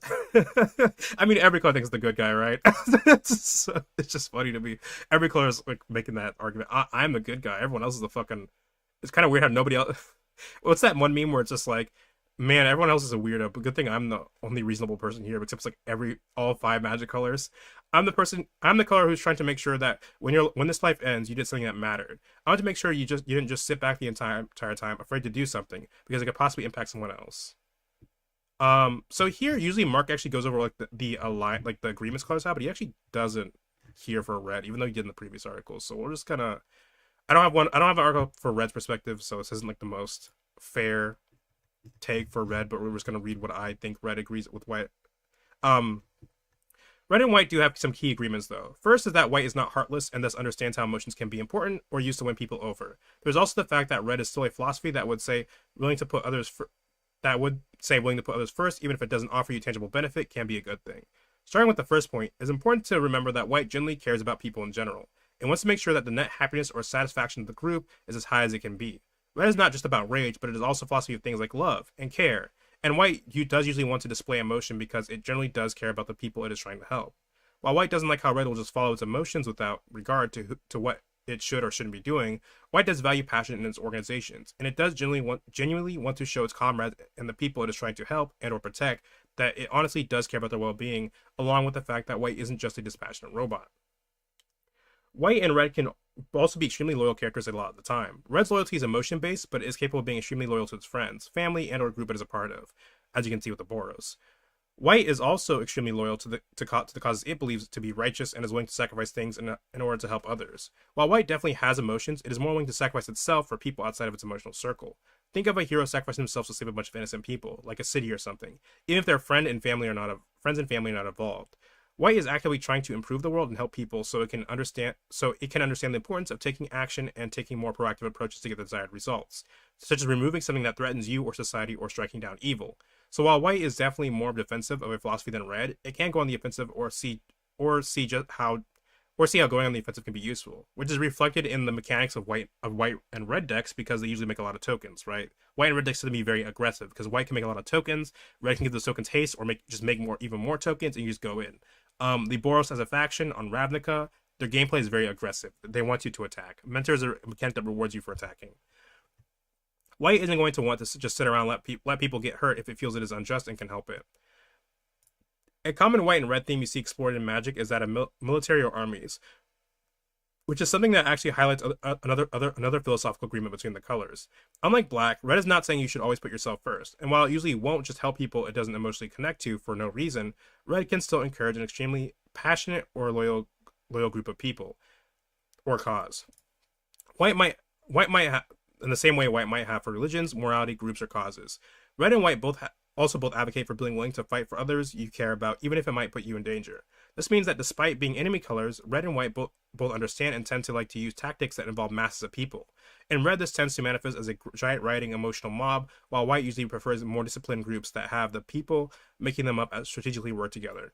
I mean, every color thinks the good guy, right? it's just funny to me. Every color is like making that argument. I'm the good guy. Everyone else is the fucking. It's kind of weird how nobody else. What's that one meme where it's just like Man, everyone else is a weirdo, but good thing I'm the only reasonable person here, except like all five magic colors. I'm the color who's trying to make sure that when this life ends, you did something that mattered. I want to make sure you didn't just sit back the entire time afraid to do something because it could possibly impact someone else. So here usually Mark actually goes over like the align like the agreements colors have, but he actually doesn't here for red, even though he did in the previous articles. So we're just gonna I don't have an article for red's perspective, so this isn't like the most fair take for red, but we're just gonna read what I think red agrees with white. Um Red and white do have some key agreements, though. First is that white is not heartless and thus understands how emotions can be important or used to win people over. There's also the fact that red is still a philosophy that would say willing to put others willing to put others first, even if it doesn't offer you tangible benefit, can be a good thing. Starting with the first point, it's important to remember that white generally cares about people in general. It wants to make sure that the net happiness or satisfaction of the group is as high as it can be. Red is not just about rage, but it is also a philosophy of things like love and care. And white does usually want to display emotion because it generally does care about the people it is trying to help. While white doesn't like how red will just follow its emotions without regard to what it should or shouldn't be doing, white does value passion in its organizations, and it does genuinely want to show its comrades and the people it is trying to help and or protect that it honestly does care about their well-being, along with the fact that white isn't just a dispassionate robot. White and red can also be extremely loyal characters a lot of the time. Red's loyalty is emotion-based, but it is capable of being extremely loyal to its friends, family, and or group it is a part of, as you can see with the Boros. White is also extremely loyal to the causes it believes to be righteous and is willing to sacrifice things in order to help others. While white definitely has emotions, it is more willing to sacrifice itself for people outside of its emotional circle. Think of a hero sacrificing himself to save a bunch of innocent people, like a city or something, even if their friends and family are not involved. White is actively trying to improve the world and help people so it can understand the importance of taking action and taking more proactive approaches to get the desired results, such as removing something that threatens you or society or striking down evil. So while white is definitely more defensive of a philosophy than red, it can go on the offensive or see how going on the offensive can be useful, which is reflected in the mechanics of white and red decks because they usually make a lot of tokens, right? White and red decks tend to be very aggressive because white can make a lot of tokens, red can give those tokens haste or make even more tokens, and you just go in. The Boros as a faction on Ravnica, their gameplay is very aggressive. They want you to attack. Mentors are a mechanic that rewards you for attacking. White isn't going to want to just sit around and let people get hurt if it feels it is unjust and can help it. A common white and red theme you see explored in Magic is that of military or armies, which is something that actually highlights another philosophical agreement between the colors. Unlike black, red is not saying you should always put yourself first, and while it usually won't just help people it doesn't emotionally connect to for no reason, red can still encourage an extremely passionate or loyal group of people or cause. White might have in the same way white might have for religions, morality, groups, or causes. Red and white both advocate for being willing to fight for others you care about, even if it might put you in danger. This means that despite being enemy colors, red and white both understand and tend to like to use tactics that involve masses of people. In red, this tends to manifest as a giant rioting emotional mob, while white usually prefers more disciplined groups that have the people making them up as strategically work together.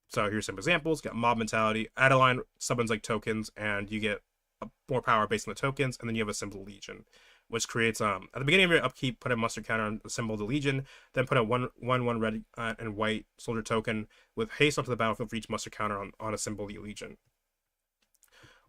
So here's some examples. Got mob mentality. Adeline summons like tokens, and you get more power based on the tokens, and then you have a symbol legion, which creates at the beginning of your upkeep, put a muster counter on the symbol of the legion, then put a 1/1 red and white soldier token with haste onto the battlefield for each muster counter on a symbol of the legion.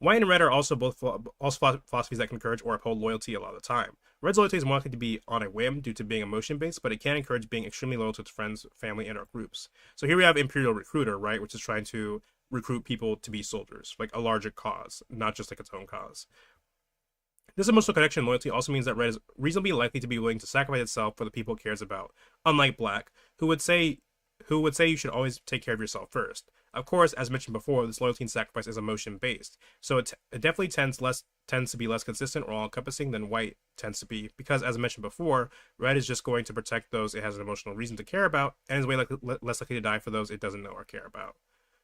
White and red are also both philosophies that can encourage or uphold loyalty a lot of the time. Red's loyalty is more likely to be on a whim due to being emotion-based, but it can encourage being extremely loyal to its friends, family, and/or groups. So here we have Imperial Recruiter, right, which is trying to recruit people to be soldiers, like a larger cause, not just like its own cause. This emotional connection and loyalty also means that red is reasonably likely to be willing to sacrifice itself for the people it cares about, unlike black, who would say you should always take care of yourself first. Of course, as mentioned before, this loyalty and sacrifice is emotion-based, so it definitely tends to be less consistent or all-encompassing than white tends to be, because as I mentioned before, red is just going to protect those it has an emotional reason to care about, and is way less likely to die for those it doesn't know or care about.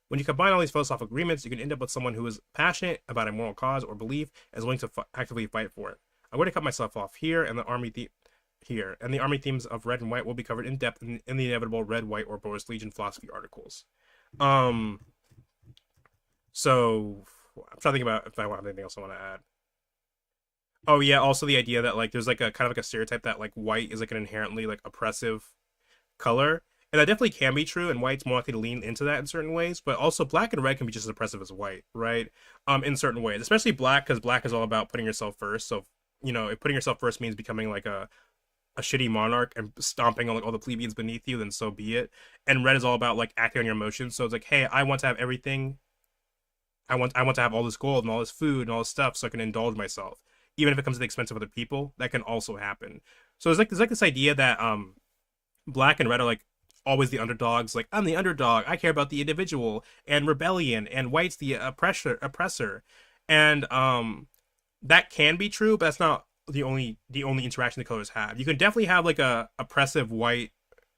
When you combine all these philosophical agreements, you can end up with someone who is passionate about a moral cause or belief and is willing to actively fight for it. I'm going to cut myself off here, and the army themes of red and white will be covered in depth in the inevitable red, white, or Boros Legion philosophy articles. So I'm trying to think about if I want anything else I want to add. Oh yeah, also the idea that like there's like a kind of like a stereotype that like white is like an inherently like oppressive color. And that definitely can be true, and white's more likely to lean into that in certain ways, but also black and red can be just as oppressive as white, right? In certain ways, especially black, because black is all about putting yourself first. So, if putting yourself first means becoming like a a shitty monarch and stomping on like all the plebeians beneath you, then so be it. And red is all about like acting on your emotions. So it's like, hey, I want to have everything. I want to have all this gold and all this food and all this stuff so I can indulge myself, even if it comes at the expense of other people. That can also happen. So there's like this idea that black and red are like always the underdogs. Like, I'm the underdog. I care about the individual and rebellion, and white's the oppressor. And that can be true, but that's not the only interaction the colors have. You can definitely have like a oppressive white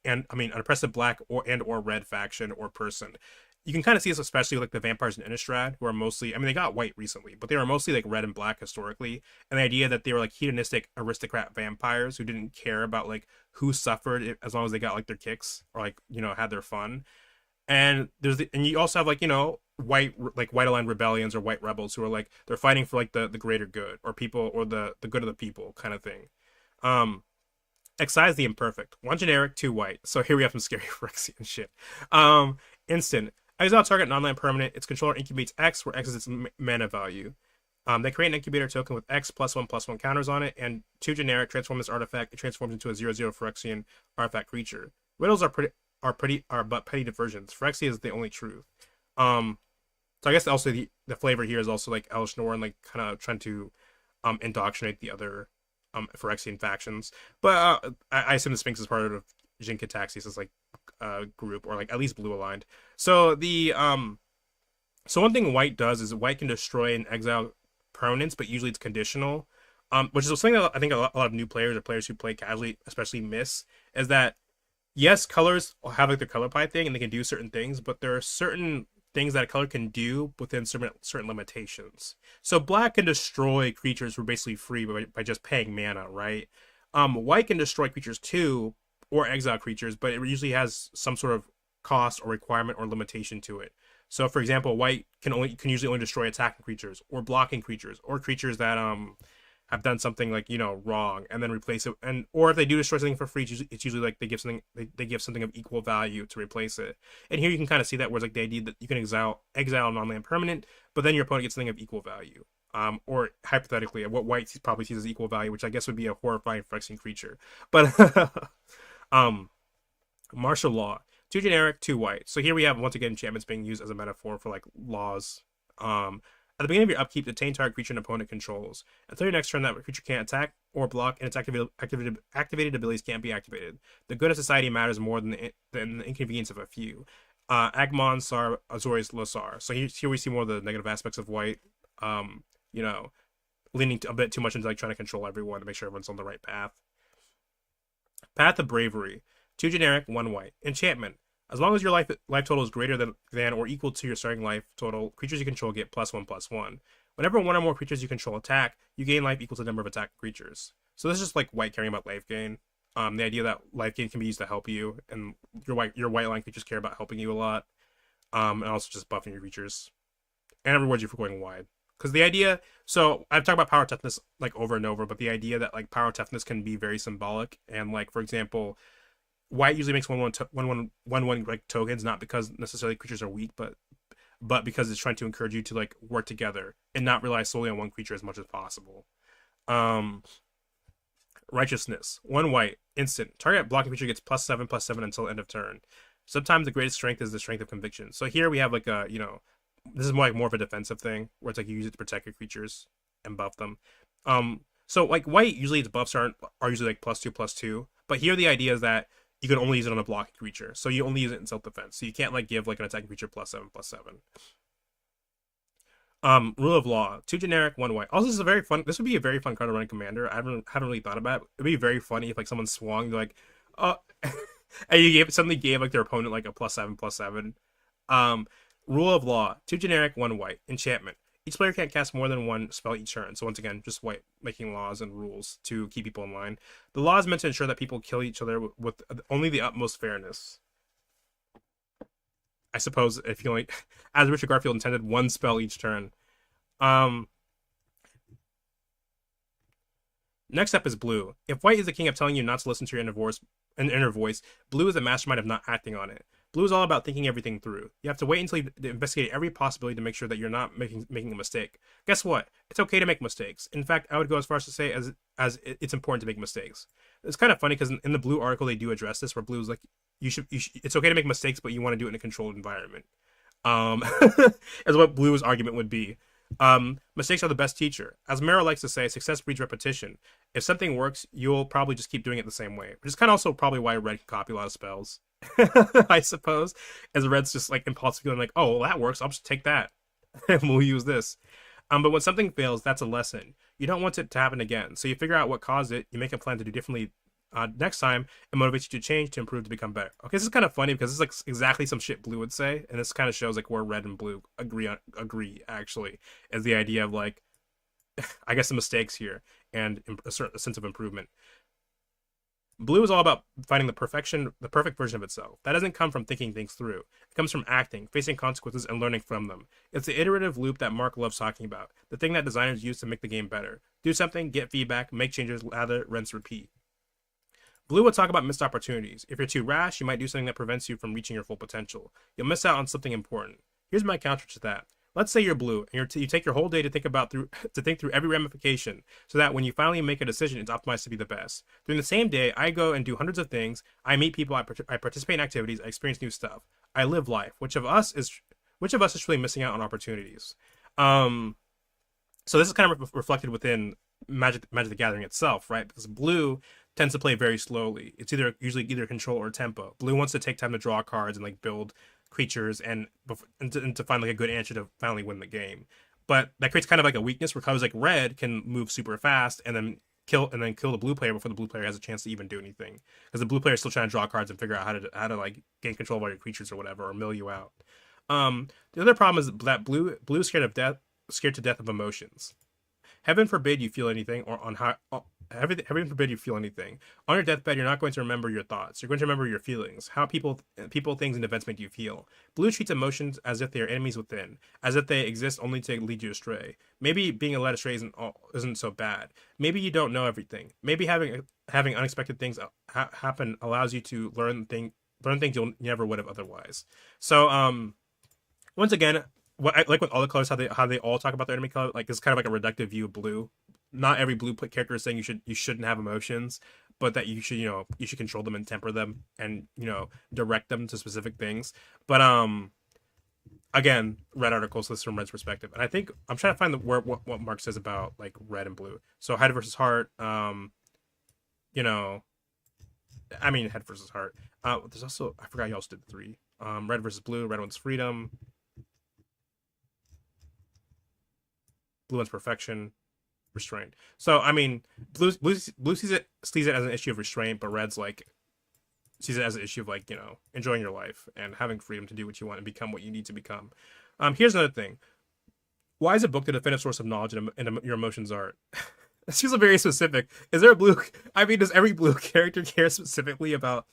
and I mean an oppressive black or red faction or person. You can kind of see this especially with, like the vampires in Innistrad, who are mostly, I mean, they got white recently, but they were mostly like red and black historically. And the idea that they were like hedonistic aristocrat vampires who didn't care about like who suffered as long as they got like their kicks or like, had their fun. And and you also have like, white aligned rebellions or white rebels who are like, they're fighting for like the greater good or people or the good of the people kind of thing. Um, Excise the imperfect. One generic, two white. So here we have some scary Phyrexian shit. Instant. Exile target non-land permanent. Its controller incubates X, where X is its mana value. They create an incubator token with X +1/+1 counters on it, and two generic. Transform this artifact. It transforms into a 0/0 Phyrexian artifact creature. Riddles are but petty diversions. Phyrexia is the only truth. So I guess also the flavor here is also like Elish Nor and like kind of trying to indoctrinate the other Phyrexian factions. But I assume the Sphinx is part of Jin Kataxi's like group, or like at least blue aligned. So so one thing white does is white can destroy and exile permanents, but usually it's conditional. Which is something that I think a lot of new players or players who play casually especially miss, is that yes, colors have like the color pie thing and they can do certain things, but there are certain things that a color can do within certain limitations. So black can destroy creatures who are basically free by just paying mana, right? White can destroy creatures too, or exile creatures, but it usually has some sort of cost or requirement or limitation to it. So for example, white can usually only destroy attacking creatures or blocking creatures or creatures that have done something like wrong, and then replace it. And or if they do destroy something for free, it's usually like they give something of equal value to replace it. And here you can kind of see that, where it's like the idea that you can exile a non-land permanent, but then your opponent gets something of equal value. Or hypothetically, what white probably sees as equal value, which I guess would be a horrifying Phyrexian creature. But martial law, two generic, two white. So here we have once again enchantments being used as a metaphor for like laws. At the beginning of your upkeep, detain target creature an opponent controls. Until your next turn, that creature can't attack or block, and its activated abilities can't be activated. The good of society matters more than the inconvenience of a few. Agmon, Sar, Azorius, Losar. So here we see more of the negative aspects of white. Leaning a bit too much into like trying to control everyone to make sure everyone's on the right path. Path of Bravery. Two generic, one white. Enchantment. As long as your life total is greater than or equal to your starting life total, creatures you control get +1/+1. Whenever one or more creatures you control attack, you gain life equal to the number of attack creatures. So this is just like white caring about life gain. The idea that life gain can be used to help you, and your white line creatures care about helping you a lot. And also just buffing your creatures. And it rewards you for going wide. Because the idea, so I've talked about power toughness like over and over, but the idea that like power toughness can be very symbolic, and like for example, white usually makes 1/1 like tokens, not because necessarily creatures are weak, but because it's trying to encourage you to like work together and not rely solely on one creature as much as possible. Righteousness, one white, instant. Target blocking creature gets +7/+7 until end of turn. Sometimes the greatest strength is the strength of conviction. So here we have like a this is more of a defensive thing, where it's like you use it to protect your creatures and buff them. So like white, usually its buffs are usually like +2/+2, but here the idea is that you can only use it on a blocking creature, so you only use it in self-defense. So you can't like give like an attacking creature +7/+7. Rule of law, two generic, one white. Also, this would be a very fun card to run in Commander. I haven't really thought about it. It'd be very funny if like someone swung like, oh, and you suddenly gave like their opponent like a +7/+7. Rule of law, two generic, one white. Enchantment. Each player can't cast more than one spell each turn. So once again, just white making laws and rules to keep people in line. The law is meant to ensure that people kill each other with only the utmost fairness. I suppose if you only, as Richard Garfield intended, one spell each turn. Next up is blue. If white is the king of telling you not to listen to your inner voice, blue is the mastermind of not acting on it. Blue is all about thinking everything through. You have to wait until you investigate every possibility to make sure that you're not making a mistake. Guess what? It's okay to make mistakes. In fact, I would go as far as to say as it's important to make mistakes. It's kind of funny because in the Blue article they do address this, where Blue is like, it's okay to make mistakes, but you want to do it in a controlled environment. Um, is what Blue's argument would be. Mistakes are the best teacher. As Mero likes to say, success breeds repetition. If something works, you'll probably just keep doing it the same way. Which is kind of also probably why Red can copy a lot of spells. I suppose. As Red's just like impulsively going like, oh, well, that works. I'll just take that. And we'll use this. But when something fails, that's a lesson. You don't want it to happen again. So you figure out what caused it, you make a plan to do differently next time, and motivates you to change, to improve, to become better. Okay, this is kind of funny because this is like exactly some shit Blue would say, and this kind of shows like where Red and Blue agree actually, as the idea of like, I guess the mistakes here and a sense of improvement. Blue is all about finding the perfect version of itself. That doesn't come from thinking things through. It comes from acting, facing consequences, and learning from them. It's the iterative loop that Mark loves talking about, the thing that designers use to make the game better. Do something, get feedback, make changes, lather, rinse, repeat. Blue would talk about missed opportunities. If you're too rash, you might do something that prevents you from reaching your full potential. You'll miss out on something important. Here's my counter to that. Let's say you're Blue, and you take your whole day to think through every ramification, so that when you finally make a decision, it's optimized to be the best. During the same day, I go and do hundreds of things. I meet people. I participate in activities. I experience new stuff. I live life. Which of us is truly missing out on opportunities? So this is kind of reflected within Magic the Gathering itself, right? Because Blue tends to play very slowly. It's usually either control or tempo. Blue wants to take time to draw cards and like build creatures and to find like a good answer to finally win the game. But that creates kind of like a weakness where colors like Red can move super fast and then kill the Blue player before the Blue player has a chance to even do anything, because the Blue player is still trying to draw cards and figure out how to like gain control of all your creatures or whatever, or mill you out. The other problem is that Blue is scared to death of emotions. Heaven forbid you feel anything, or on high. Heaven forbid you feel anything. On your deathbed, you're not going to remember your thoughts. You're going to remember your feelings, how people, things, and events make you feel. Blue treats emotions as if they are enemies within, as if they exist only to lead you astray. Maybe being led astray isn't so bad. Maybe you don't know everything. Maybe having unexpected things happen allows you to learn things you never would have otherwise. So once again, what I like with all the colors, how they all talk about their enemy color, like it's kind of like a reductive view of Blue. Not every Blue character is saying you shouldn't have emotions, but that you should control them and temper them and direct them to specific things. But again, Red articles this from Red's perspective, and I think I'm trying to find what Mark says about like Red and Blue. So head versus heart, you know, I mean head versus heart. There's also, I forgot you also did 3. Red versus Blue. Red one's freedom. Blue one's perfection. Restraint. So I mean, Blue sees it as an issue of restraint, but Red's like sees it as an issue of like enjoying your life and having freedom to do what you want and become what you need to become. Here's another thing. Why is a book the definitive source of knowledge and your emotions are? This feels very specific. Is there a Blue? I mean, does every Blue character care specifically about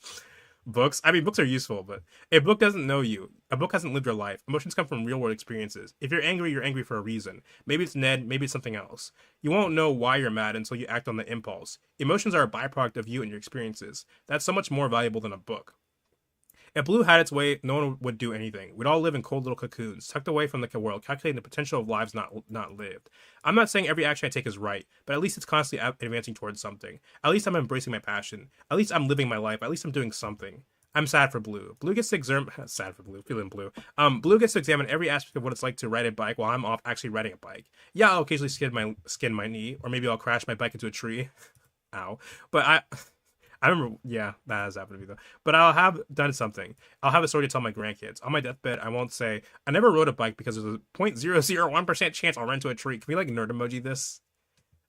books? I mean, books are useful, but a book doesn't know you. A book hasn't lived your life. Emotions come from real world experiences. If you're angry for a reason. Maybe it's Ned, maybe it's something else. You won't know why you're mad until you act on the impulse. Emotions are a byproduct of you and your experiences. That's so much more valuable than a book. If Blue had its way, no one would do anything. We'd all live in cold little cocoons, tucked away from the world, calculating the potential of lives not lived. I'm not saying every action I take is right, but at least it's constantly advancing towards something. At least I'm embracing my passion. At least I'm living my life. At least I'm doing something. I'm sad for Blue. Blue gets to examine sad for Blue, feeling blue. Blue gets to examine every aspect of what it's like to ride a bike while I'm off actually riding a bike. Yeah, I'll occasionally skin my knee, or maybe I'll crash my bike into a tree. Ow. But I remember, yeah, that has happened to me though. But I'll have done something. I'll have a story to tell my grandkids. On my deathbed, I won't say, I never rode a bike because there's a 0.001% chance I'll run into a tree. Can we like nerd emoji this?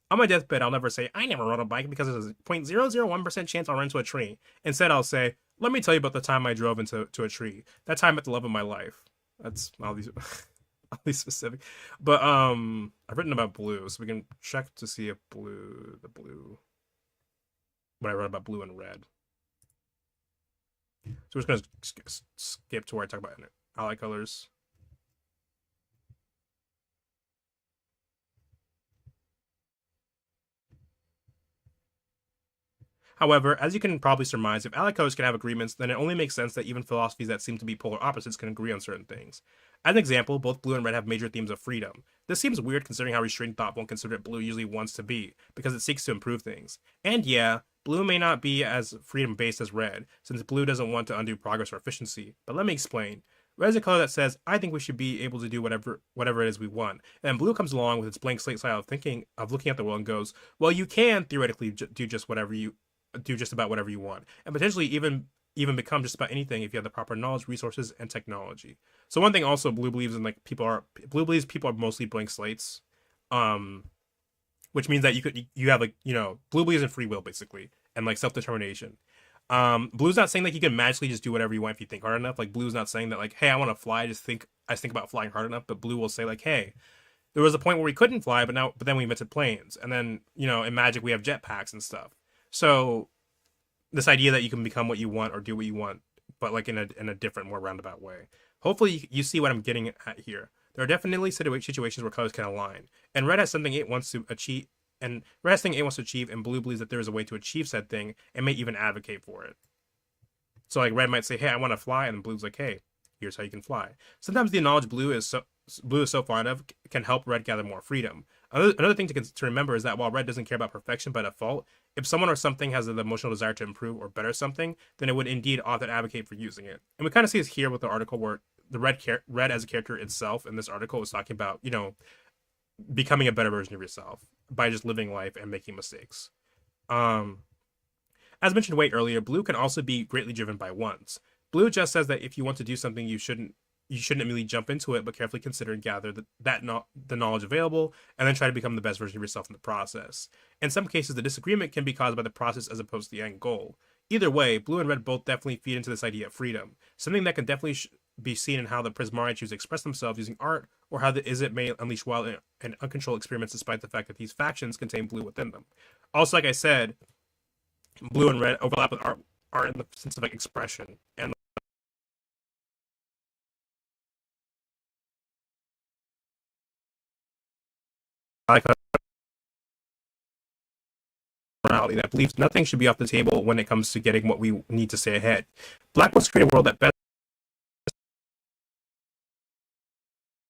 On my deathbed, I'll never say, I never rode a bike because there's a 0.001% chance I'll run into a tree. Instead, I'll say, let me tell you about the time I drove into a tree. That time met the love of my life. That's all these all these specific. But I've written about Blue, so we can check to see if what I wrote about Blue and Red. So we're just gonna skip to where I talk about ally colors. However, as you can probably surmise, if allied colors can have agreements, then it only makes sense that even philosophies that seem to be polar opposites can agree on certain things. As an example, both blue and red have major themes of freedom. This seems weird considering how restrained thoughtful and considerate blue usually wants to be, because it seeks to improve things. And yeah, blue may not be as freedom-based as red, since blue doesn't want to undo progress or efficiency. But let me explain. Red is a color that says, I think we should be able to do whatever it is we want. And blue comes along with its blank slate style of thinking, of looking at the world and goes, well, you can theoretically do just about whatever you want, and potentially even become just about anything if you have the proper knowledge, resources, and technology. So one thing also blue believes in, like, blue believes people are mostly blank slates, which means that you have, like, blue believes in free will basically, and like self-determination. Blue's not saying like you can magically just do whatever you want if you think hard enough. Like, blue's not saying that, like, hey, I want to fly, I think about flying hard enough. But blue will say, like, hey, there was a point where we couldn't fly, but then we invented planes, and then in Magic we have jetpacks and stuff. So this idea that you can become what you want or do what you want, but like in a different, more roundabout way. Hopefully you see what I'm getting at here. There are definitely situations where colors can align, and red has something it wants to achieve. And red has something it wants to achieve, and blue believes that there is a way to achieve said thing, and may even advocate for it. So like red might say, hey, I want to fly, and blue's like, hey, here's how you can fly. Sometimes the knowledge blue is so fond of can help red gather more freedom. Another thing to remember is that while red doesn't care about perfection by default, if someone or something has the emotional desire to improve or better something, then it would indeed often advocate for using it. And we kind of see this here with the article where the red as a character itself in this article is talking about, becoming a better version of yourself by just living life and making mistakes. As mentioned way earlier, blue can also be greatly driven by wants. Blue just says that if you want to do something, you shouldn't immediately jump into it, but carefully consider and gather the knowledge available, and then try to become the best version of yourself in the process. In some cases, the disagreement can be caused by the process as opposed to the end goal. Either way, blue and red both definitely feed into this idea of freedom, something that can definitely be seen in how the Prismari choose to express themselves using art, or how the Izzet may unleash wild and uncontrolled experiments despite the fact that these factions contain blue within them. Also, like I said, blue and red overlap with art in the sense of like expression, and like a morality that believes nothing should be off the table when it comes to getting what we need to stay ahead. Black wants to create a world that best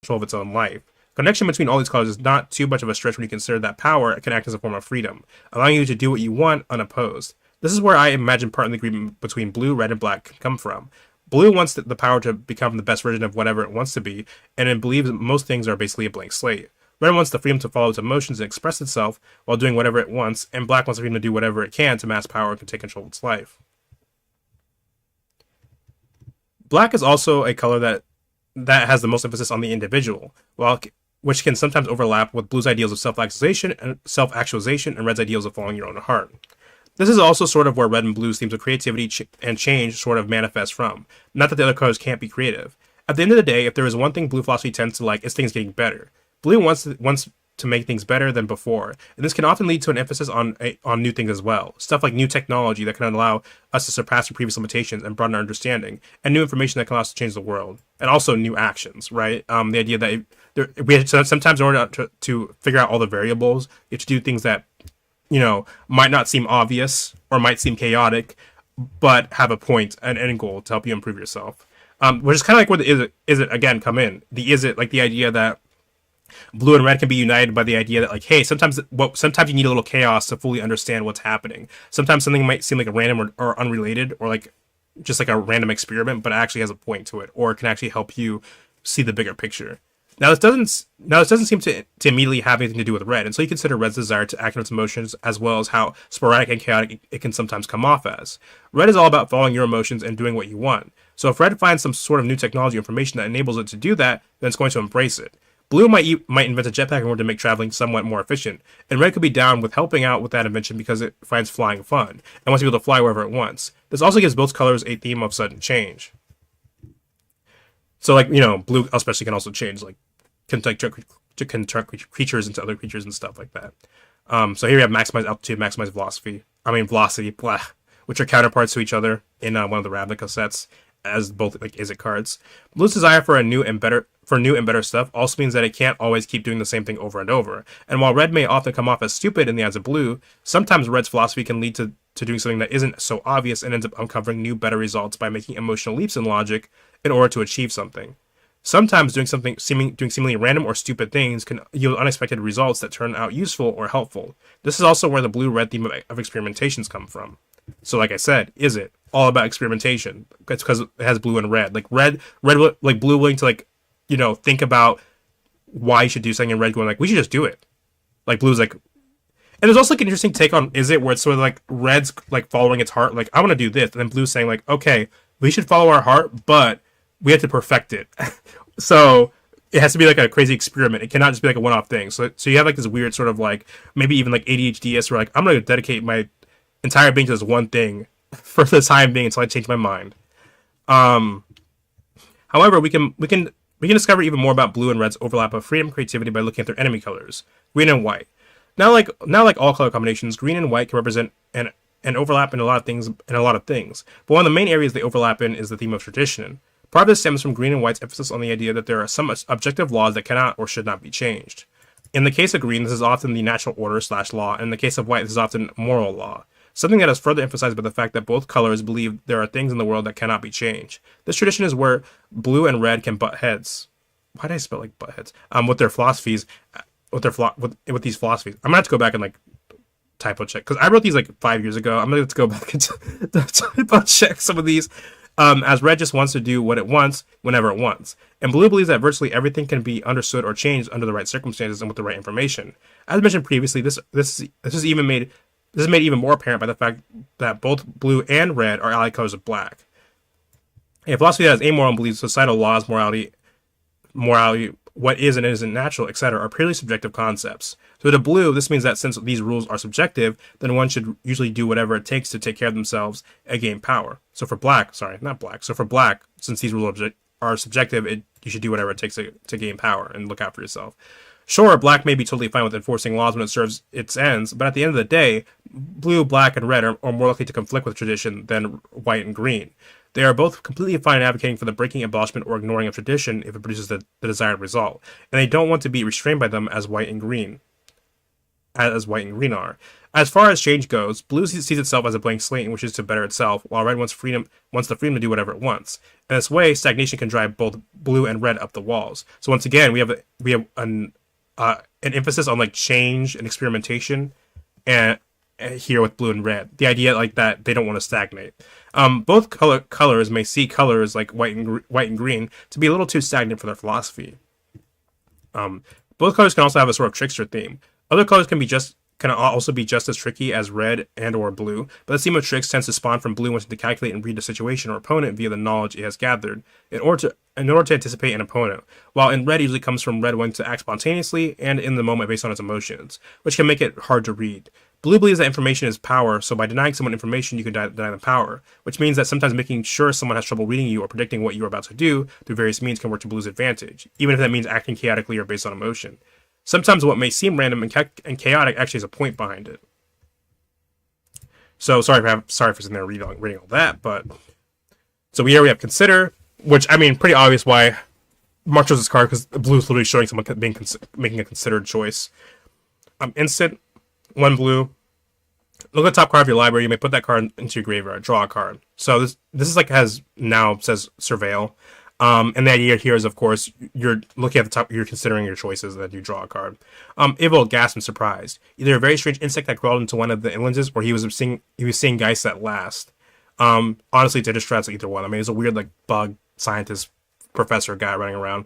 control of its own life. Connection between all these colors is not too much of a stretch when you consider that power can act as a form of freedom, allowing you to do what you want unopposed. This is where I imagine part of the agreement between blue, red, and black can come from. Blue wants the power to become the best version of whatever it wants to be, and it believes that most things are basically a blank slate. Red wants the freedom to follow its emotions and express itself while doing whatever it wants, and black wants the freedom to do whatever it can to amass power and take control of its life. Black is also a color that has the most emphasis on the individual, which can sometimes overlap with blue's ideals of self-actualization and red's ideals of following your own heart. This is also sort of where red and blue's themes of creativity and change sort of manifest from. Not that the other colors can't be creative. At the end of the day, if there is one thing blue philosophy tends to like, it's things getting better. Blue wants to make things better than before, and this can often lead to an emphasis on new things as well. Stuff like new technology that can allow us to surpass our previous limitations and broaden our understanding, and new information that can allow us to change the world, and also new actions, right? The idea that sometimes in order to figure out all the variables, you have to do things that might not seem obvious or might seem chaotic, but have a point, an end goal to help you improve yourself. Which is kind of like where the is it again come in. The is it like the idea that blue and red can be united by the idea that, like, hey, sometimes you need a little chaos to fully understand what's happening. Sometimes something might seem like a random or unrelated, or like just like a random experiment, but it actually has a point to it, or it can actually help you see the bigger picture. Now this doesn't seem to immediately have anything to do with red, and so you consider red's desire to act on its emotions, as well as how sporadic and chaotic it can sometimes come off as. Red is all about following your emotions and doing what you want. So if red finds some sort of new technology or information that enables it to do that, then it's going to embrace it. Blue might invent a jetpack in order to make traveling somewhat more efficient, and red could be down with helping out with that invention because it finds flying fun, and wants to be able to fly wherever it wants. This also gives both colors a theme of sudden change. So, like, blue especially can also change, like, can turn creatures into other creatures and stuff like that. So here we have maximize altitude, maximize velocity, blah, which are counterparts to each other in one of the Ravnica sets, as both like Izzet cards. Blue's desire for new and better stuff also means that it can't always keep doing the same thing over and over. And while red may often come off as stupid in the eyes of blue, sometimes red's philosophy can lead to to doing something that isn't so obvious and ends up uncovering new, better results by making emotional leaps in logic in order to achieve something. Sometimes doing seemingly random or stupid things can yield unexpected results that turn out useful or helpful. This is also where the blue-red theme of experimentations come from. So, like I said, is it all about experimentation? It's because it has blue and red. Like like blue willing to think about why you should do something, and red going like we should just do it. Like blue's like, and there's also like an interesting take on is it where it's sort of like red's like following its heart, like I want to do this, and then blue's saying like okay, we should follow our heart, but we have to perfect it. So it has to be like a crazy experiment. It cannot just be like a one-off thing. So you have like this weird sort of like maybe even like ADHD-esque where like I'm gonna dedicate my entire being to this one thing for the time being until I change my mind. However, we can discover even more about blue and red's overlap of freedom and creativity by looking at their enemy colors, green and white. Now like all color combinations, green and white can represent an overlap in a lot of things. But one of the main areas they overlap in is the theme of tradition. Part of this stems from green and white's emphasis on the idea that there are some objective laws that cannot or should not be changed. In the case of green, this is often the natural order/law, and in the case of white, this is often moral law. Something that is further emphasized by the fact that both colors believe there are things in the world that cannot be changed. This tradition is where blue and red can butt heads. Why did I spell like butt heads? With their philosophies, with these philosophies. I'm gonna have to go back and like typo check because I wrote these like 5 years ago. I'm gonna have to go back and typo check some of these. As red just wants to do what it wants whenever it wants, and blue believes that virtually everything can be understood or changed under the right circumstances and with the right information. As mentioned previously, this is made even more apparent by the fact that both blue and red are allied colors of black. A philosophy that is amoral and believes societal laws, morality, what is and isn't natural, etc., are purely subjective concepts. So to blue, this means that since these rules are subjective, then one should usually do whatever it takes to take care of themselves and gain power. So for black, since these rules are subjective, you should do whatever it takes to gain power and look out for yourself. Sure, black may be totally fine with enforcing laws when it serves its ends, but at the end of the day, blue, black, and red are more likely to conflict with tradition than white and green. They are both completely fine advocating for the breaking, abolishment, or ignoring of tradition if it produces the desired result, and they don't want to be restrained by them as white and green are. As far as change goes, blue sees itself as a blank slate and wishes to better itself, while red wants the freedom to do whatever it wants. In this way, stagnation can drive both blue and red up the walls. So once again, we have an emphasis on like change and experimentation, and here with blue and red, the idea like that they don't want to stagnate. Both colors may see colors like white and green to be a little too stagnant for their philosophy. Both colors can also have a sort of trickster theme. Other colors can also be just as tricky as red and or blue, but the theme of tricks tends to spawn from blue wanting to calculate and read the situation or opponent via the knowledge it has gathered in order to anticipate an opponent, while in red usually comes from red wanting to act spontaneously and in the moment based on its emotions, which can make it hard to read. Blue believes that information is power, so by denying someone information, you can deny them power, which means that sometimes making sure someone has trouble reading you or predicting what you are about to do through various means can work to blue's advantage, even if that means acting chaotically or based on emotion. Sometimes what may seem random and chaotic actually has a point behind it. So sorry for sitting there reading all that, but so here we have consider, which I mean pretty obvious why Mark chose this card because blue is literally showing someone making a considered choice. Instant. 1 blue. Look at the top card of your library. You may put that card into your graveyard. Draw a card. So this is like says surveil. And the idea here is, of course, you're looking at the top. You're considering your choices, and then you draw a card. Evil, gasp, and surprised. Either a very strange insect that crawled into one of the inlands, or he was seeing geists at last. Honestly, it's distress either one. I mean, it's a weird like bug scientist professor guy running around.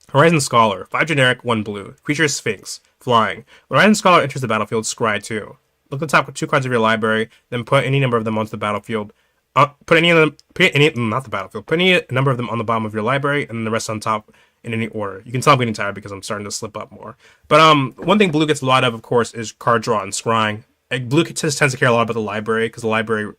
Horizon Scholar. 5 generic, 1 blue. Creature Sphinx. Flying. When Horizon Scholar enters the battlefield, scry 2. Look at the top 2 cards of your library, then put any number of them onto the battlefield. Put any number of them on the bottom of your library, and then the rest on top in any order. You can tell I'm getting tired because I'm starting to slip up more. But one thing blue gets a lot of course, is card draw and scrying. Blue tends to care a lot about the library because the library.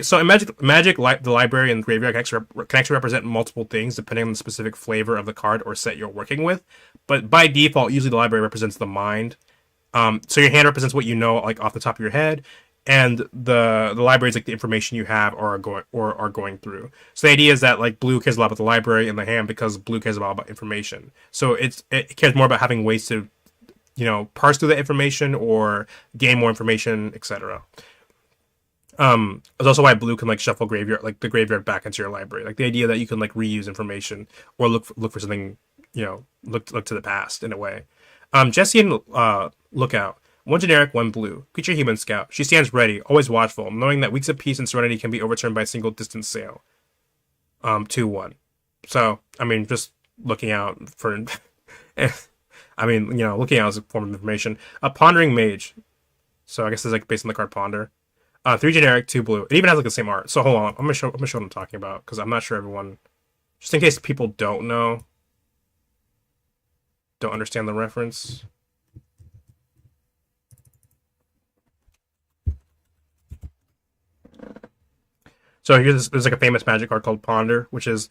So in Magic, the library and the graveyard can actually represent multiple things depending on the specific flavor of the card or set you're working with. But by default, usually the library represents the mind. So your hand represents what you know, like off the top of your head, and the library is like the information you have or are going through. So the idea is that like blue cares a lot about the library and the hand because blue cares about information. So it cares more about having ways to parse through the information or gain more information, etc. It's also why blue can like shuffle graveyard, like the graveyard back into your library. Like the idea that you can like reuse information or look for something, look to the past in a way. Jesse and Lookout. One generic, one blue. Creature human scout. She stands ready, always watchful, knowing that weeks of peace and serenity can be overturned by a single distant sail. 2/1. So, I mean, just looking out for. I mean, looking out as a form of information. A pondering mage. So I guess it's like based on the card ponder. 3 generic, 2 blue. It even has like the same art. So hold on, I'm gonna show what I'm talking about because I'm not sure everyone. Just in case people don't understand the reference. So there's like a famous Magic card called Ponder, which is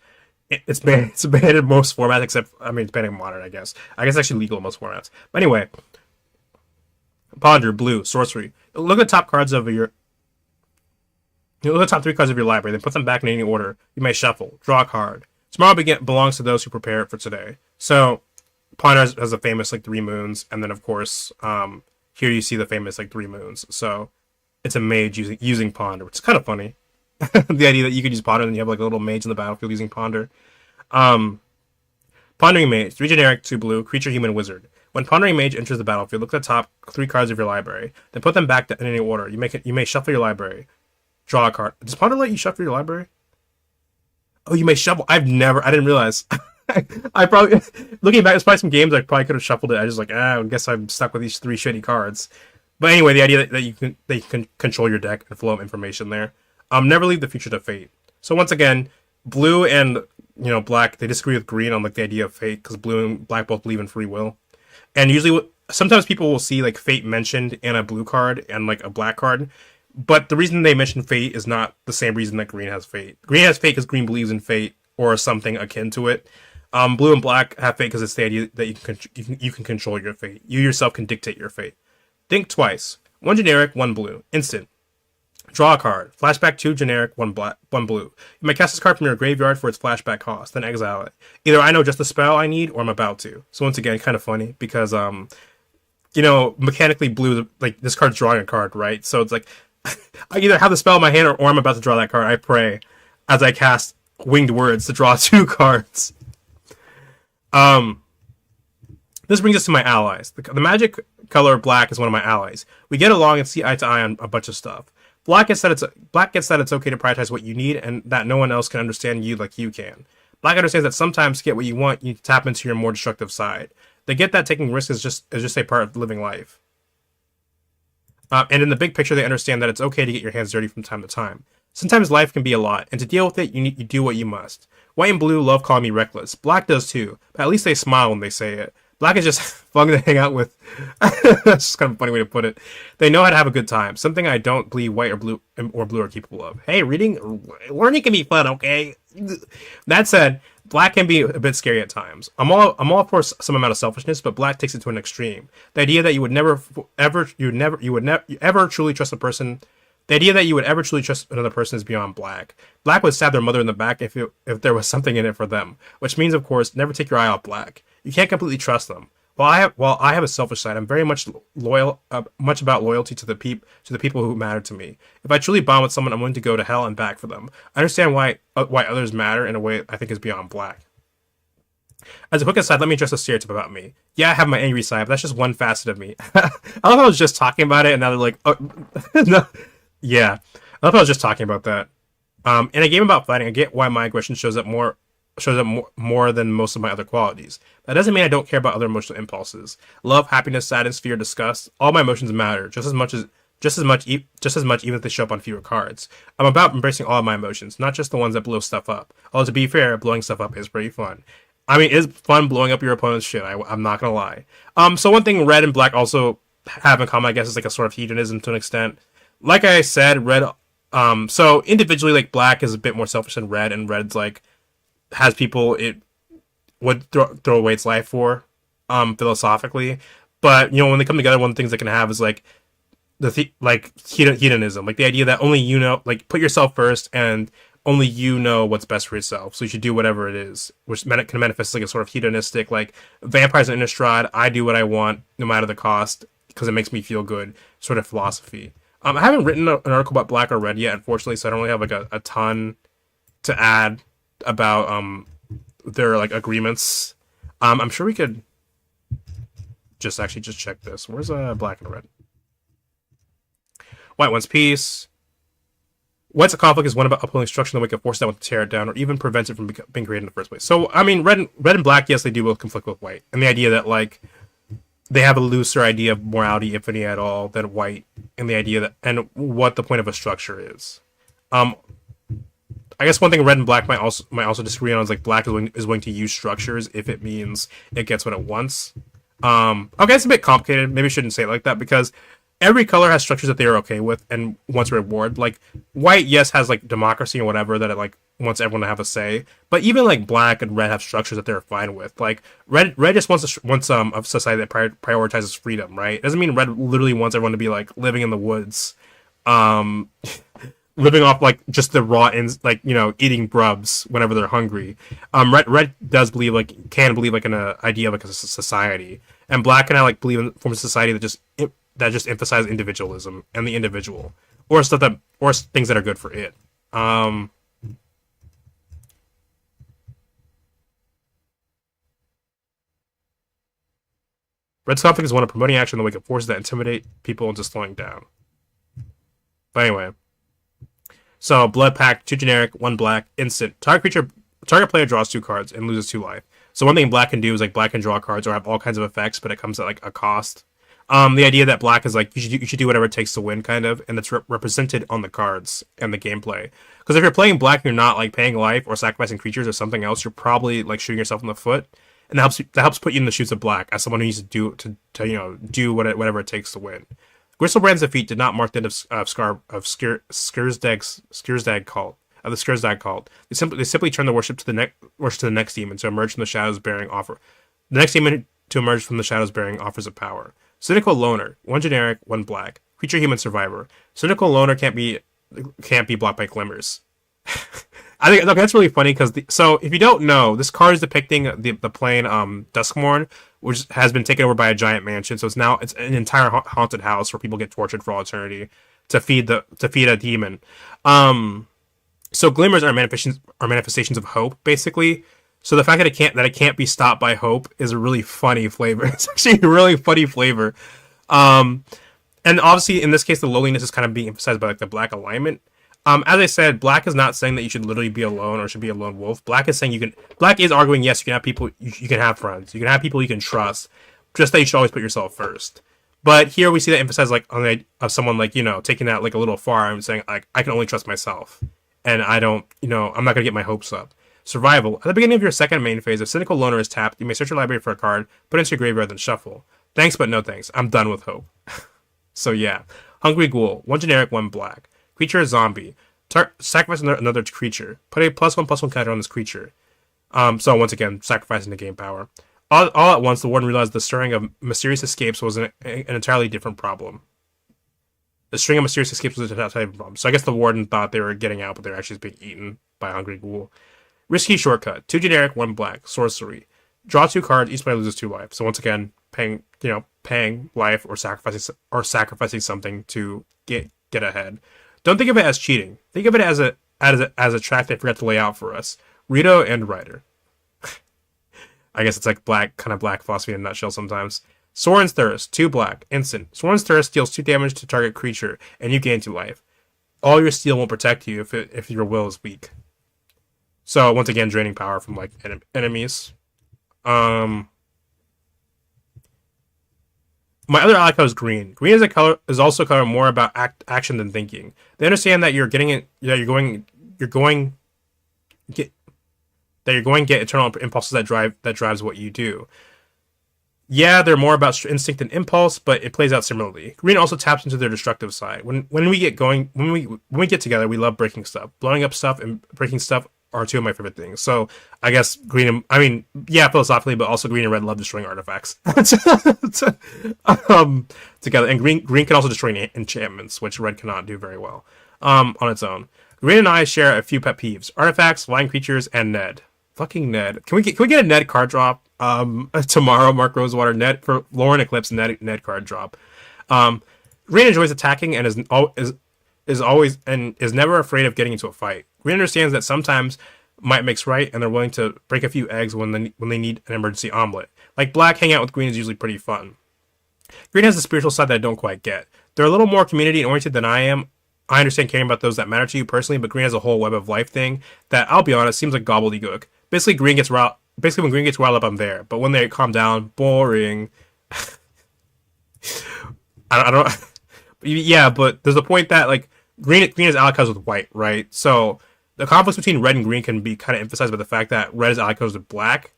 it's banned in most formats except it's banned in Modern, I guess. I guess it's actually legal in most formats. But anyway, Ponder, blue, sorcery. Look at the top cards of your. Look at the top 3 cards of your library, then put them back in any order. You may shuffle, draw a card. Tomorrow belongs to those who prepare it for today. So, Ponder has the famous like 3 moons, and then of course, here you see the famous like 3 moons. So, it's a mage using Ponder, which is kind of funny. The idea that you could use Ponder and then you have like a little mage in the battlefield using Ponder. Pondering Mage, 3 generic, 2 blue, creature, human, wizard. When Pondering Mage enters the battlefield, look at the top 3 cards of your library, then put them back in any order. You may shuffle your library, draw a card. Does Ponder let you shuffle your library? Oh, you may shuffle. I didn't realize. I probably, looking back, there's probably some games I probably could have shuffled it. I just like, I guess I'm stuck with these 3 shitty cards. But anyway, the idea that you can control your deck and flow of information there. Never leave the future to fate. So once again, blue and black, they disagree with green on like the idea of fate because blue and black both believe in free will. And usually, sometimes people will see like fate mentioned in a blue card and like a black card. But the reason they mention fate is not the same reason that green has fate. Green has fate because green believes in fate or something akin to it. Blue and black have fate because it's the idea that you can control your fate. You yourself can dictate your fate. Think twice. 1 generic, 1 blue. Instant. Draw a card. Flashback 2 generic, 1 black, 1 blue. You may cast this card from your graveyard for its flashback cost, then exile it. Either I know just the spell I need or I'm about to. So once again, kind of funny because mechanically blue, like this card's drawing a card, right? So it's like I either have the spell in my hand or I'm about to draw that card. I pray as I cast Winged Words to draw 2 cards. This brings us to my allies. The magic color black is one of my allies. We get along and see eye to eye on a bunch of stuff. Black gets that it's okay to prioritize what you need and that no one else can understand you like you can. Black understands that sometimes to get what you want, you tap into your more destructive side. They get that taking risks is just a part of living life. And in the big picture, they understand that it's okay to get your hands dirty from time to time. Sometimes life can be a lot, and to deal with it, you do what you must. White and blue love calling me reckless. Black does too, but at least they smile when they say it. Black is just fun to hang out with. That's just kind of a funny way to put it. They know how to have a good time. Something I don't believe white or blue are capable of. Hey, learning can be fun, okay? That said, black can be a bit scary at times. I'm all for some amount of selfishness, but black takes it to an extreme. The idea that you would ever truly trust a person. The idea that you would ever truly trust another person is beyond black. Black would stab their mother in the back if there was something in it for them, which means, of course, never take your eye off black. You can't completely trust them. While I have a selfish side, I'm very much loyal, much about loyalty to the people who matter to me. If I truly bond with someone, I'm willing to go to hell and back for them. I understand why others matter in a way I think is beyond black. As a quick aside, let me address a stereotype about me. Yeah, I have my angry side, but that's just one facet of me. I love how I was just talking about it, and now they're like, oh, no. Yeah, I love how I was just talking about that. In a game about fighting, I get why my aggression shows up more than most of my other qualities. That doesn't mean I don't care about other emotional impulses. Love, happiness, sadness, fear, disgust. All my emotions matter just as much even if they show up on fewer cards. I'm about embracing all of my emotions, not just the ones that blow stuff up. Although to be fair, blowing stuff up is pretty fun. I mean, it's fun blowing up your opponent's shit. I'm not gonna lie. So one thing red and black also have in common, I guess, is like a sort of hedonism to an extent. Like I said, red. So individually, like black is a bit more selfish than red, and red's like has people it would throw away its life for, philosophically. But when they come together, one of the things they can have is like hedonism, like the idea that only like put yourself first, and only you know what's best for yourself. So you should do whatever it is, which can manifest like a sort of hedonistic, like vampires in Innistrad. I do what I want, no matter the cost, because it makes me feel good. Sort of philosophy. I haven't written an article about black or red yet, unfortunately, so I don't really have like a ton to add about their like agreements. I'm sure we could just check this. Where's black and red? White wants peace. Once a conflict is one about upholding structure, then we can force that one to tear it down or even prevent it from being created in the first place. So, I mean, red and black, yes, they do both conflict with white. And the idea that, like, they have a looser idea of morality, if any at all, than white. And the idea that, and what the point of a structure is. I guess one thing red and black might also disagree on is, like, black is willing to use structures if it means it gets what it wants. Okay, it's a bit complicated. Maybe I shouldn't say it like that, because every color has structures that they are okay with and wants to reward. Like, white, yes, has like democracy or whatever that it like wants everyone to have a say. But even like black and red have structures that they're fine with. Like red just wants a society that prioritizes freedom, right? It doesn't mean red literally wants everyone to be like living in the woods, living off like just the raw ends, like, you know, eating grubs whenever they're hungry. Red does believe can believe like in an idea of like a society, and black and I like believe in forms of society that just emphasize individualism and the individual, or things that are good for it. Red's conflict is one of promoting action in the wake of forces that intimidate people into slowing down. But anyway, so blood pact, 2 generic, 1 black, instant. Target player draws 2 cards and loses 2 life. So one thing black can do is like black can draw cards or have all kinds of effects, but it comes at like a cost. The idea that black is like you should do whatever it takes to win, kind of, and it's represented on the cards and the gameplay. Because if you're playing black and you're not like paying life or sacrificing creatures or something else, you're probably like shooting yourself in the foot, and that helps put you in the shoes of black as someone who needs to do whatever it takes to win. Gristlebrand's defeat did not mark the end of Skirsdag cult. The Skirsdag cult. They simply turn the worship to the next demon to emerge from the shadows bearing offer. The next demon to emerge from the shadows bearing offers of power. Cynical Loner, 1 generic, 1 black. Creature human survivor. Cynical Loner can't be blocked by glimmers. I think that's really funny because so if you don't know, this card is depicting the plane Duskmourn, which has been taken over by a giant mansion. So it's an entire haunted house where people get tortured for all eternity to feed a demon. So glimmers are manifestations of hope, basically. So the fact that it can't be stopped by hope is a really funny flavor. It's actually a really funny flavor. And obviously in this case the lowliness is kind of being emphasized by like the black alignment. As I said, black is not saying that you should literally be alone or should be a lone wolf. Black is saying black is arguing, yes, you can have people, you can have friends, you can have people you can trust, just that you should always put yourself first. But here we see that emphasized like on the of someone like, you know, taking that like a little far and saying like I can only trust myself, and I don't, you know, I'm not gonna get my hopes up. Survival. At the beginning of your second main phase, if Cynical Loner is tapped, you may search your library for a card, put it into your graveyard, then shuffle. Thanks, but no thanks. I'm done with hope. So yeah. Hungry Ghoul. 1 generic, 1 black. Creature is zombie. Sacrifice another creature. Put a +1/+1 counter on this creature. So once again, sacrificing the game power. All at once, the warden realized the string of mysterious escapes was an entirely different problem. The string of mysterious escapes was a entirely different problem. So I guess the warden thought they were getting out, but they were actually being eaten by a hungry ghoul. Risky shortcut. 2 generic, 1 black. Sorcery. Draw 2 cards. Each player loses 2 life. So once again, paying life or sacrificing something to get ahead. Don't think of it as cheating. Think of it as a track they forgot to lay out for us. Rito and Ryder. I guess it's like black philosophy in a nutshell sometimes. Soren's Thirst, 2 black, instant. Soren's Thirst deals 2 damage to target creature, and you gain 2 life. All your steel won't protect you if your will is weak. So once again, draining power from like enemies. My other ally color is green. Green is also a color more about action than thinking. They understand that you're going to get eternal impulses that drives what you do. Yeah, they're more about instinct and impulse, but it plays out similarly. Green also taps into their destructive side. When we get together, we love breaking stuff. Blowing up stuff and breaking stuff are 2 of my favorite things. So I guess philosophically, but also green and red love destroying artifacts together. And green can also destroy enchantments, which red cannot do very well on its own. Green and I share a few pet peeves: artifacts, flying creatures, and Ned. Fucking Ned. Can we get a Ned card drop tomorrow? Mark Rosewater Ned for Lauren Eclipse Ned card drop. Green enjoys attacking and is always and is never afraid of getting into a fight. Green understands that sometimes might makes right, and they're willing to break a few eggs when they need an emergency omelet. Like Black, hanging out with Green is usually pretty fun. Green has the spiritual side that I don't quite get. They're a little more community oriented than I am. I understand caring about those that matter to you personally, but Green has a whole web of life thing that, I'll be honest, seems like gobbledygook. Basically, when Green gets riled up, I'm there, but when they calm down, boring. I don't. Yeah, but there's a point that like green is allies with white, right? So the conflicts between red and green can be kind of emphasized by the fact that red is allies with black,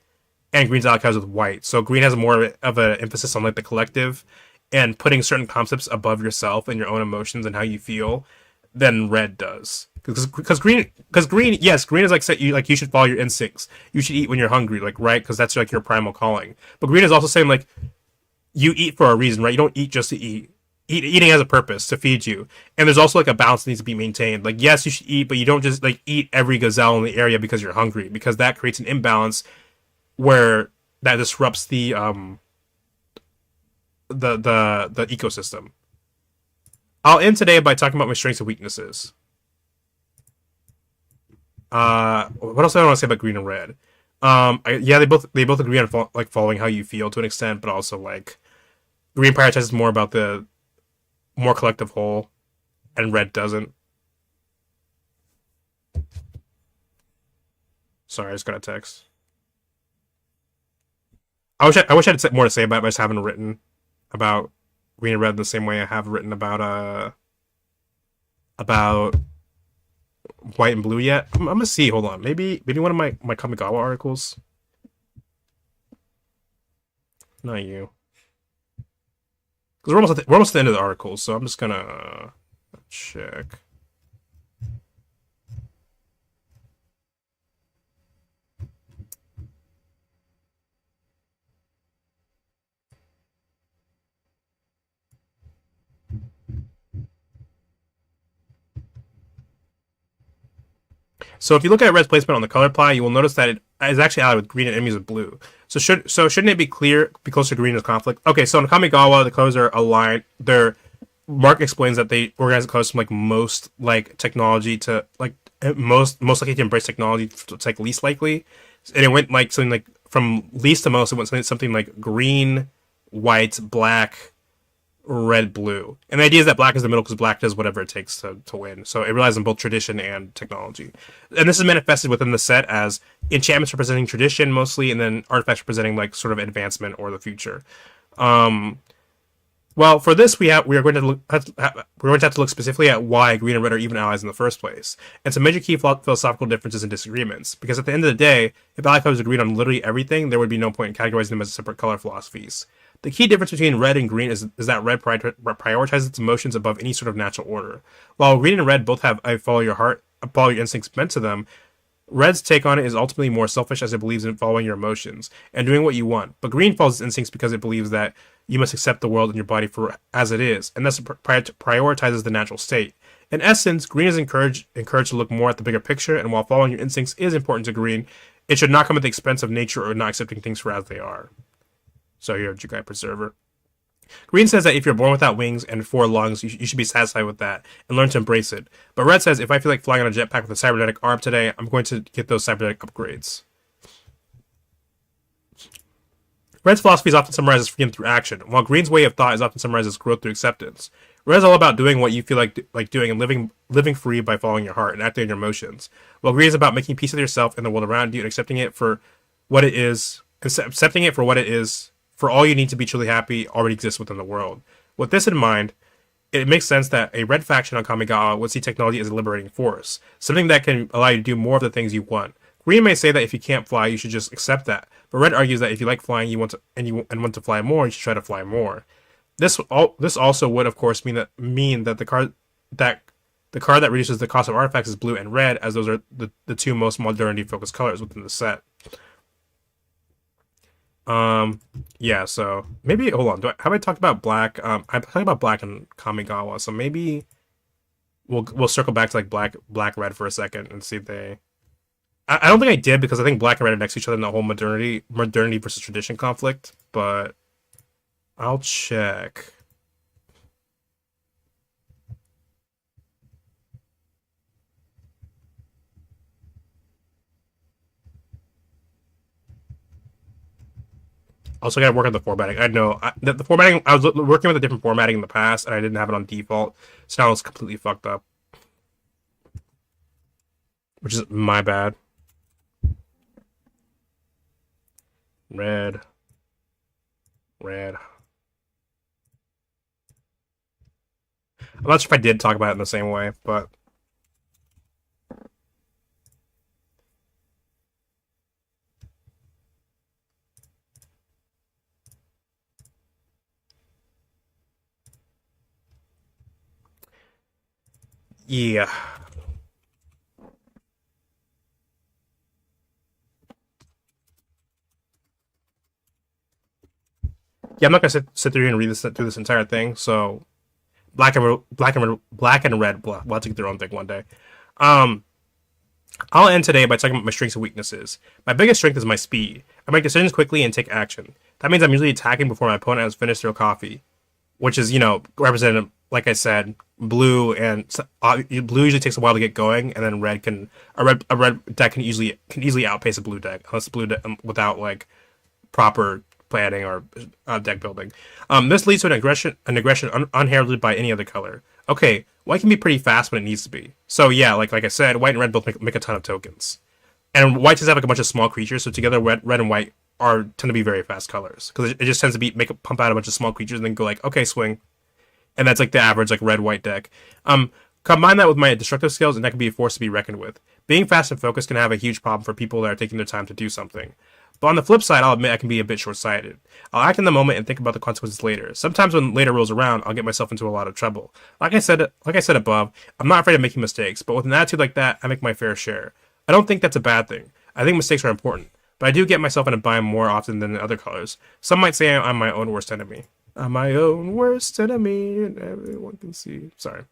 and green's allies with white. So green has more of an emphasis on like the collective and putting certain concepts above yourself and your own emotions and how you feel than red does. Because green, yes, green is like you should follow your instincts. You should eat when you're hungry, like right, because that's like your primal calling. But green is also saying like you eat for a reason, right? You don't eat just to eat. Eating has a purpose to feed you, and there's also like a balance that needs to be maintained. Like yes, you should eat, but you don't just like eat every gazelle in the area because you're hungry, because that creates an imbalance where that disrupts the ecosystem. I'll end today by talking about my strengths and weaknesses. What else do I want to say about green and red? Yeah, they both agree on like following how you feel to an extent, but also like green prioritizes more about the more collective whole, and red doesn't. Sorry, I just got a text. I wish I had more to say about it, but I just haven't written about green and red in the same way I have written about white and blue yet. I'm gonna see. Hold on. Maybe one of my Kamigawa articles. Not you. Because we're almost at the end of the article, so I'm just gonna check. So if you look at red's placement on the color pie, you will notice that it is actually allied with green and enemies with blue. Shouldn't it be closer to green as conflict? Okay, so in Kamigawa, the colors are aligned. Mark explains that they organize the colors from like most like technology to like most likely to embrace technology to like least likely, and it went like something like from least to most. It went something like green, white, black, red, blue. And the idea is that black is the middle because black does whatever it takes to win. So it relies on both tradition and technology. And this is manifested within the set as enchantments representing tradition mostly, and then artifacts representing like sort of advancement or the future. Well, for this we are going to have to look specifically at why green and red are even allies in the first place, and some major key philosophical differences and disagreements. Because at the end of the day, if ally colors agreed on literally everything, there would be no point in categorizing them as separate color philosophies. The key difference between red and green is that red prioritizes its emotions above any sort of natural order. While green and red both have a follow your instincts meant to them, red's take on it is ultimately more selfish as it believes in following your emotions and doing what you want. But green follows its instincts because it believes that you must accept the world and your body for as it is, and thus prioritizes the natural state. In essence, green is encouraged to look more at the bigger picture, and while following your instincts is important to green, it should not come at the expense of nature or not accepting things for as they are. So here, Jugai Preserver. Green says that if you're born without wings and 4 lungs, you should be satisfied with that and learn to embrace it. But red says if I feel like flying on a jetpack with a cybernetic arm today, I'm going to get those cybernetic upgrades. Red's philosophy is often summarized as freedom through action, while green's way of thought is often summarized as growth through acceptance. Red is all about doing what you feel like doing and living free by following your heart and acting on your emotions, while green is about making peace with yourself and the world around you and accepting it for what it is. Accepting it for what it is. For all you need to be truly happy already exists within the world. With this in mind, it makes sense that a red faction on Kamigawa would see technology as a liberating force, something that can allow you to do more of the things you want. Green may say that if you can't fly, you should just accept that, but red argues that if you like flying, you want to fly more, you should try to fly more. This also would, of course, mean that the card that reduces the cost of artifacts is blue and red, as those are the two most modernity-focused colors within the set. Yeah, so maybe hold on. Have I talked about black? I'm talking about black and Kamigawa, so maybe we'll circle back to like black red for a second and see if they. I don't think I did because I think black and red are next to each other in the whole modernity versus tradition conflict, but I'll check. Also, gotta work on the formatting. I know the formatting. I was working with a different formatting in the past, and I didn't have it on default, so now it's completely fucked up, which is my bad. Red, red. I'm not sure if I did talk about it in the same way, but yeah. Yeah, I'm not gonna sit through here and read this through this entire thing. So black and red. We'll have to get their own thing one day. Um, I'll end today by talking about my strengths and weaknesses. My biggest strength is my speed. I make decisions quickly and take action. That means I'm usually attacking before my opponent has finished their coffee, which is represented like I said, blue and blue usually takes a while to get going, and then red can a red deck can easily outpace a blue deck unless blue without like proper planning or deck building. This leads to an aggression unheralded by any other color. Okay, white can be pretty fast when it needs to be. So yeah, like I said, white and red both make a ton of tokens, and white just have like a bunch of small creatures. So together, red and white tend to be very fast colors because it just tends to be pump out a bunch of small creatures and then go like, okay, swing, and that's like the average like red white deck. Combine that with my destructive skills, and that can be a force to be reckoned with. Being fast and focused can have a huge problem for people that are taking their time to do something. But on the flip side, I'll admit I can be a bit short-sighted. I'll act in the moment and think about the consequences later. Sometimes when later rolls around, I'll get myself into a lot of trouble. Like I said above, I'm not afraid of making mistakes, but with an attitude like that, I make my fair share. I don't think that's a bad thing. I think mistakes are important, but I do get myself in a bind more often than the other colors. Some might say I'm my own worst enemy. I'm my own worst enemy, and everyone can see. Sorry.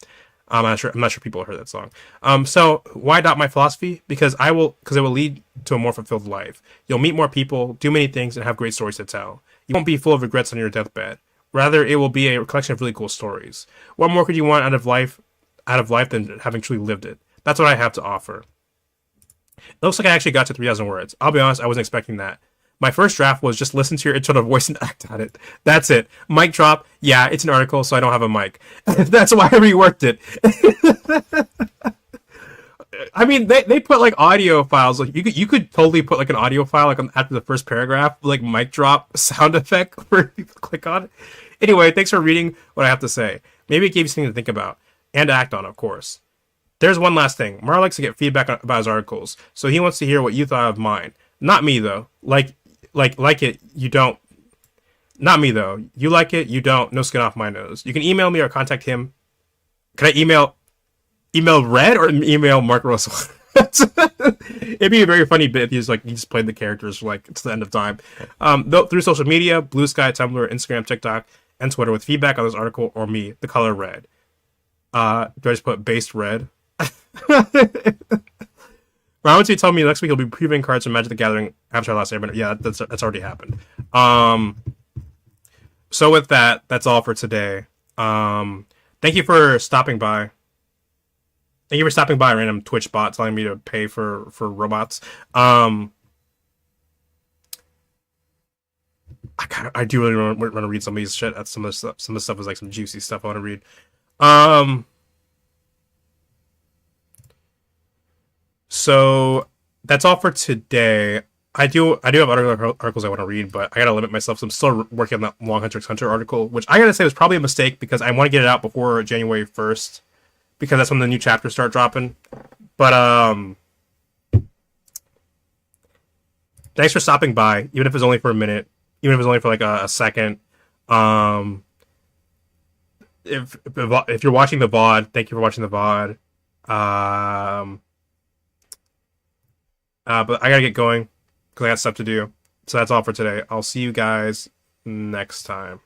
I'm not sure people heard that song. So why adopt my philosophy? Because it will lead to a more fulfilled life. You'll meet more people, do many things, and have great stories to tell. You won't be full of regrets on your deathbed. Rather, it will be a collection of really cool stories. What more could you want out of life than having truly lived it? That's what I have to offer. It looks like I actually got to 3,000 words. I'll be honest, I wasn't expecting that. My first draft was just listen to your internal voice and act on it. That's it. Mic drop. Yeah, it's an article, so I don't have a mic. That's why I reworked it. I mean, they put like audio files. Like you could totally put like an audio file like after the first paragraph, like mic drop sound effect where people click on it. Anyway, thanks for reading what I have to say. Maybe it gave you something to think about and act on, of course. There's one last thing. Mar likes to get feedback about his articles, so he wants to hear what you thought of mine. Not me though. Like it, you don't. Not me though. You like it, you don't. No skin off my nose. You can email me or contact him. Can I email Red or email Mark Rosewater? It'd be a very funny bit if he just played the characters like to the end of time. Through social media, Blue Sky, Tumblr, Instagram, TikTok, and Twitter with feedback on this article or me, the color red. Do I just put based red? Robinson told me next week he'll be previewing cards from Magic the Gathering after our last Airbender. Yeah, that's already happened. So with that, that's all for today. Thank you for stopping by. Thank you for stopping by, random Twitch bot telling me to pay for robots. I do really want to read some of these shit. That's some of the stuff is like some juicy stuff I want to read. So that's all for today. I do have other articles I want to read, but I gotta limit myself. So I'm still working on that Long Hunter x Hunter article, which I gotta say was probably a mistake because I want to get it out before January 1st, because that's when the new chapters start dropping. But thanks for stopping by, even if it's only for a minute, even if it's only for like a second. If you're watching the VOD, thank you for watching the VOD. But I gotta get going because I got stuff to do. So that's all for today. I'll see you guys next time.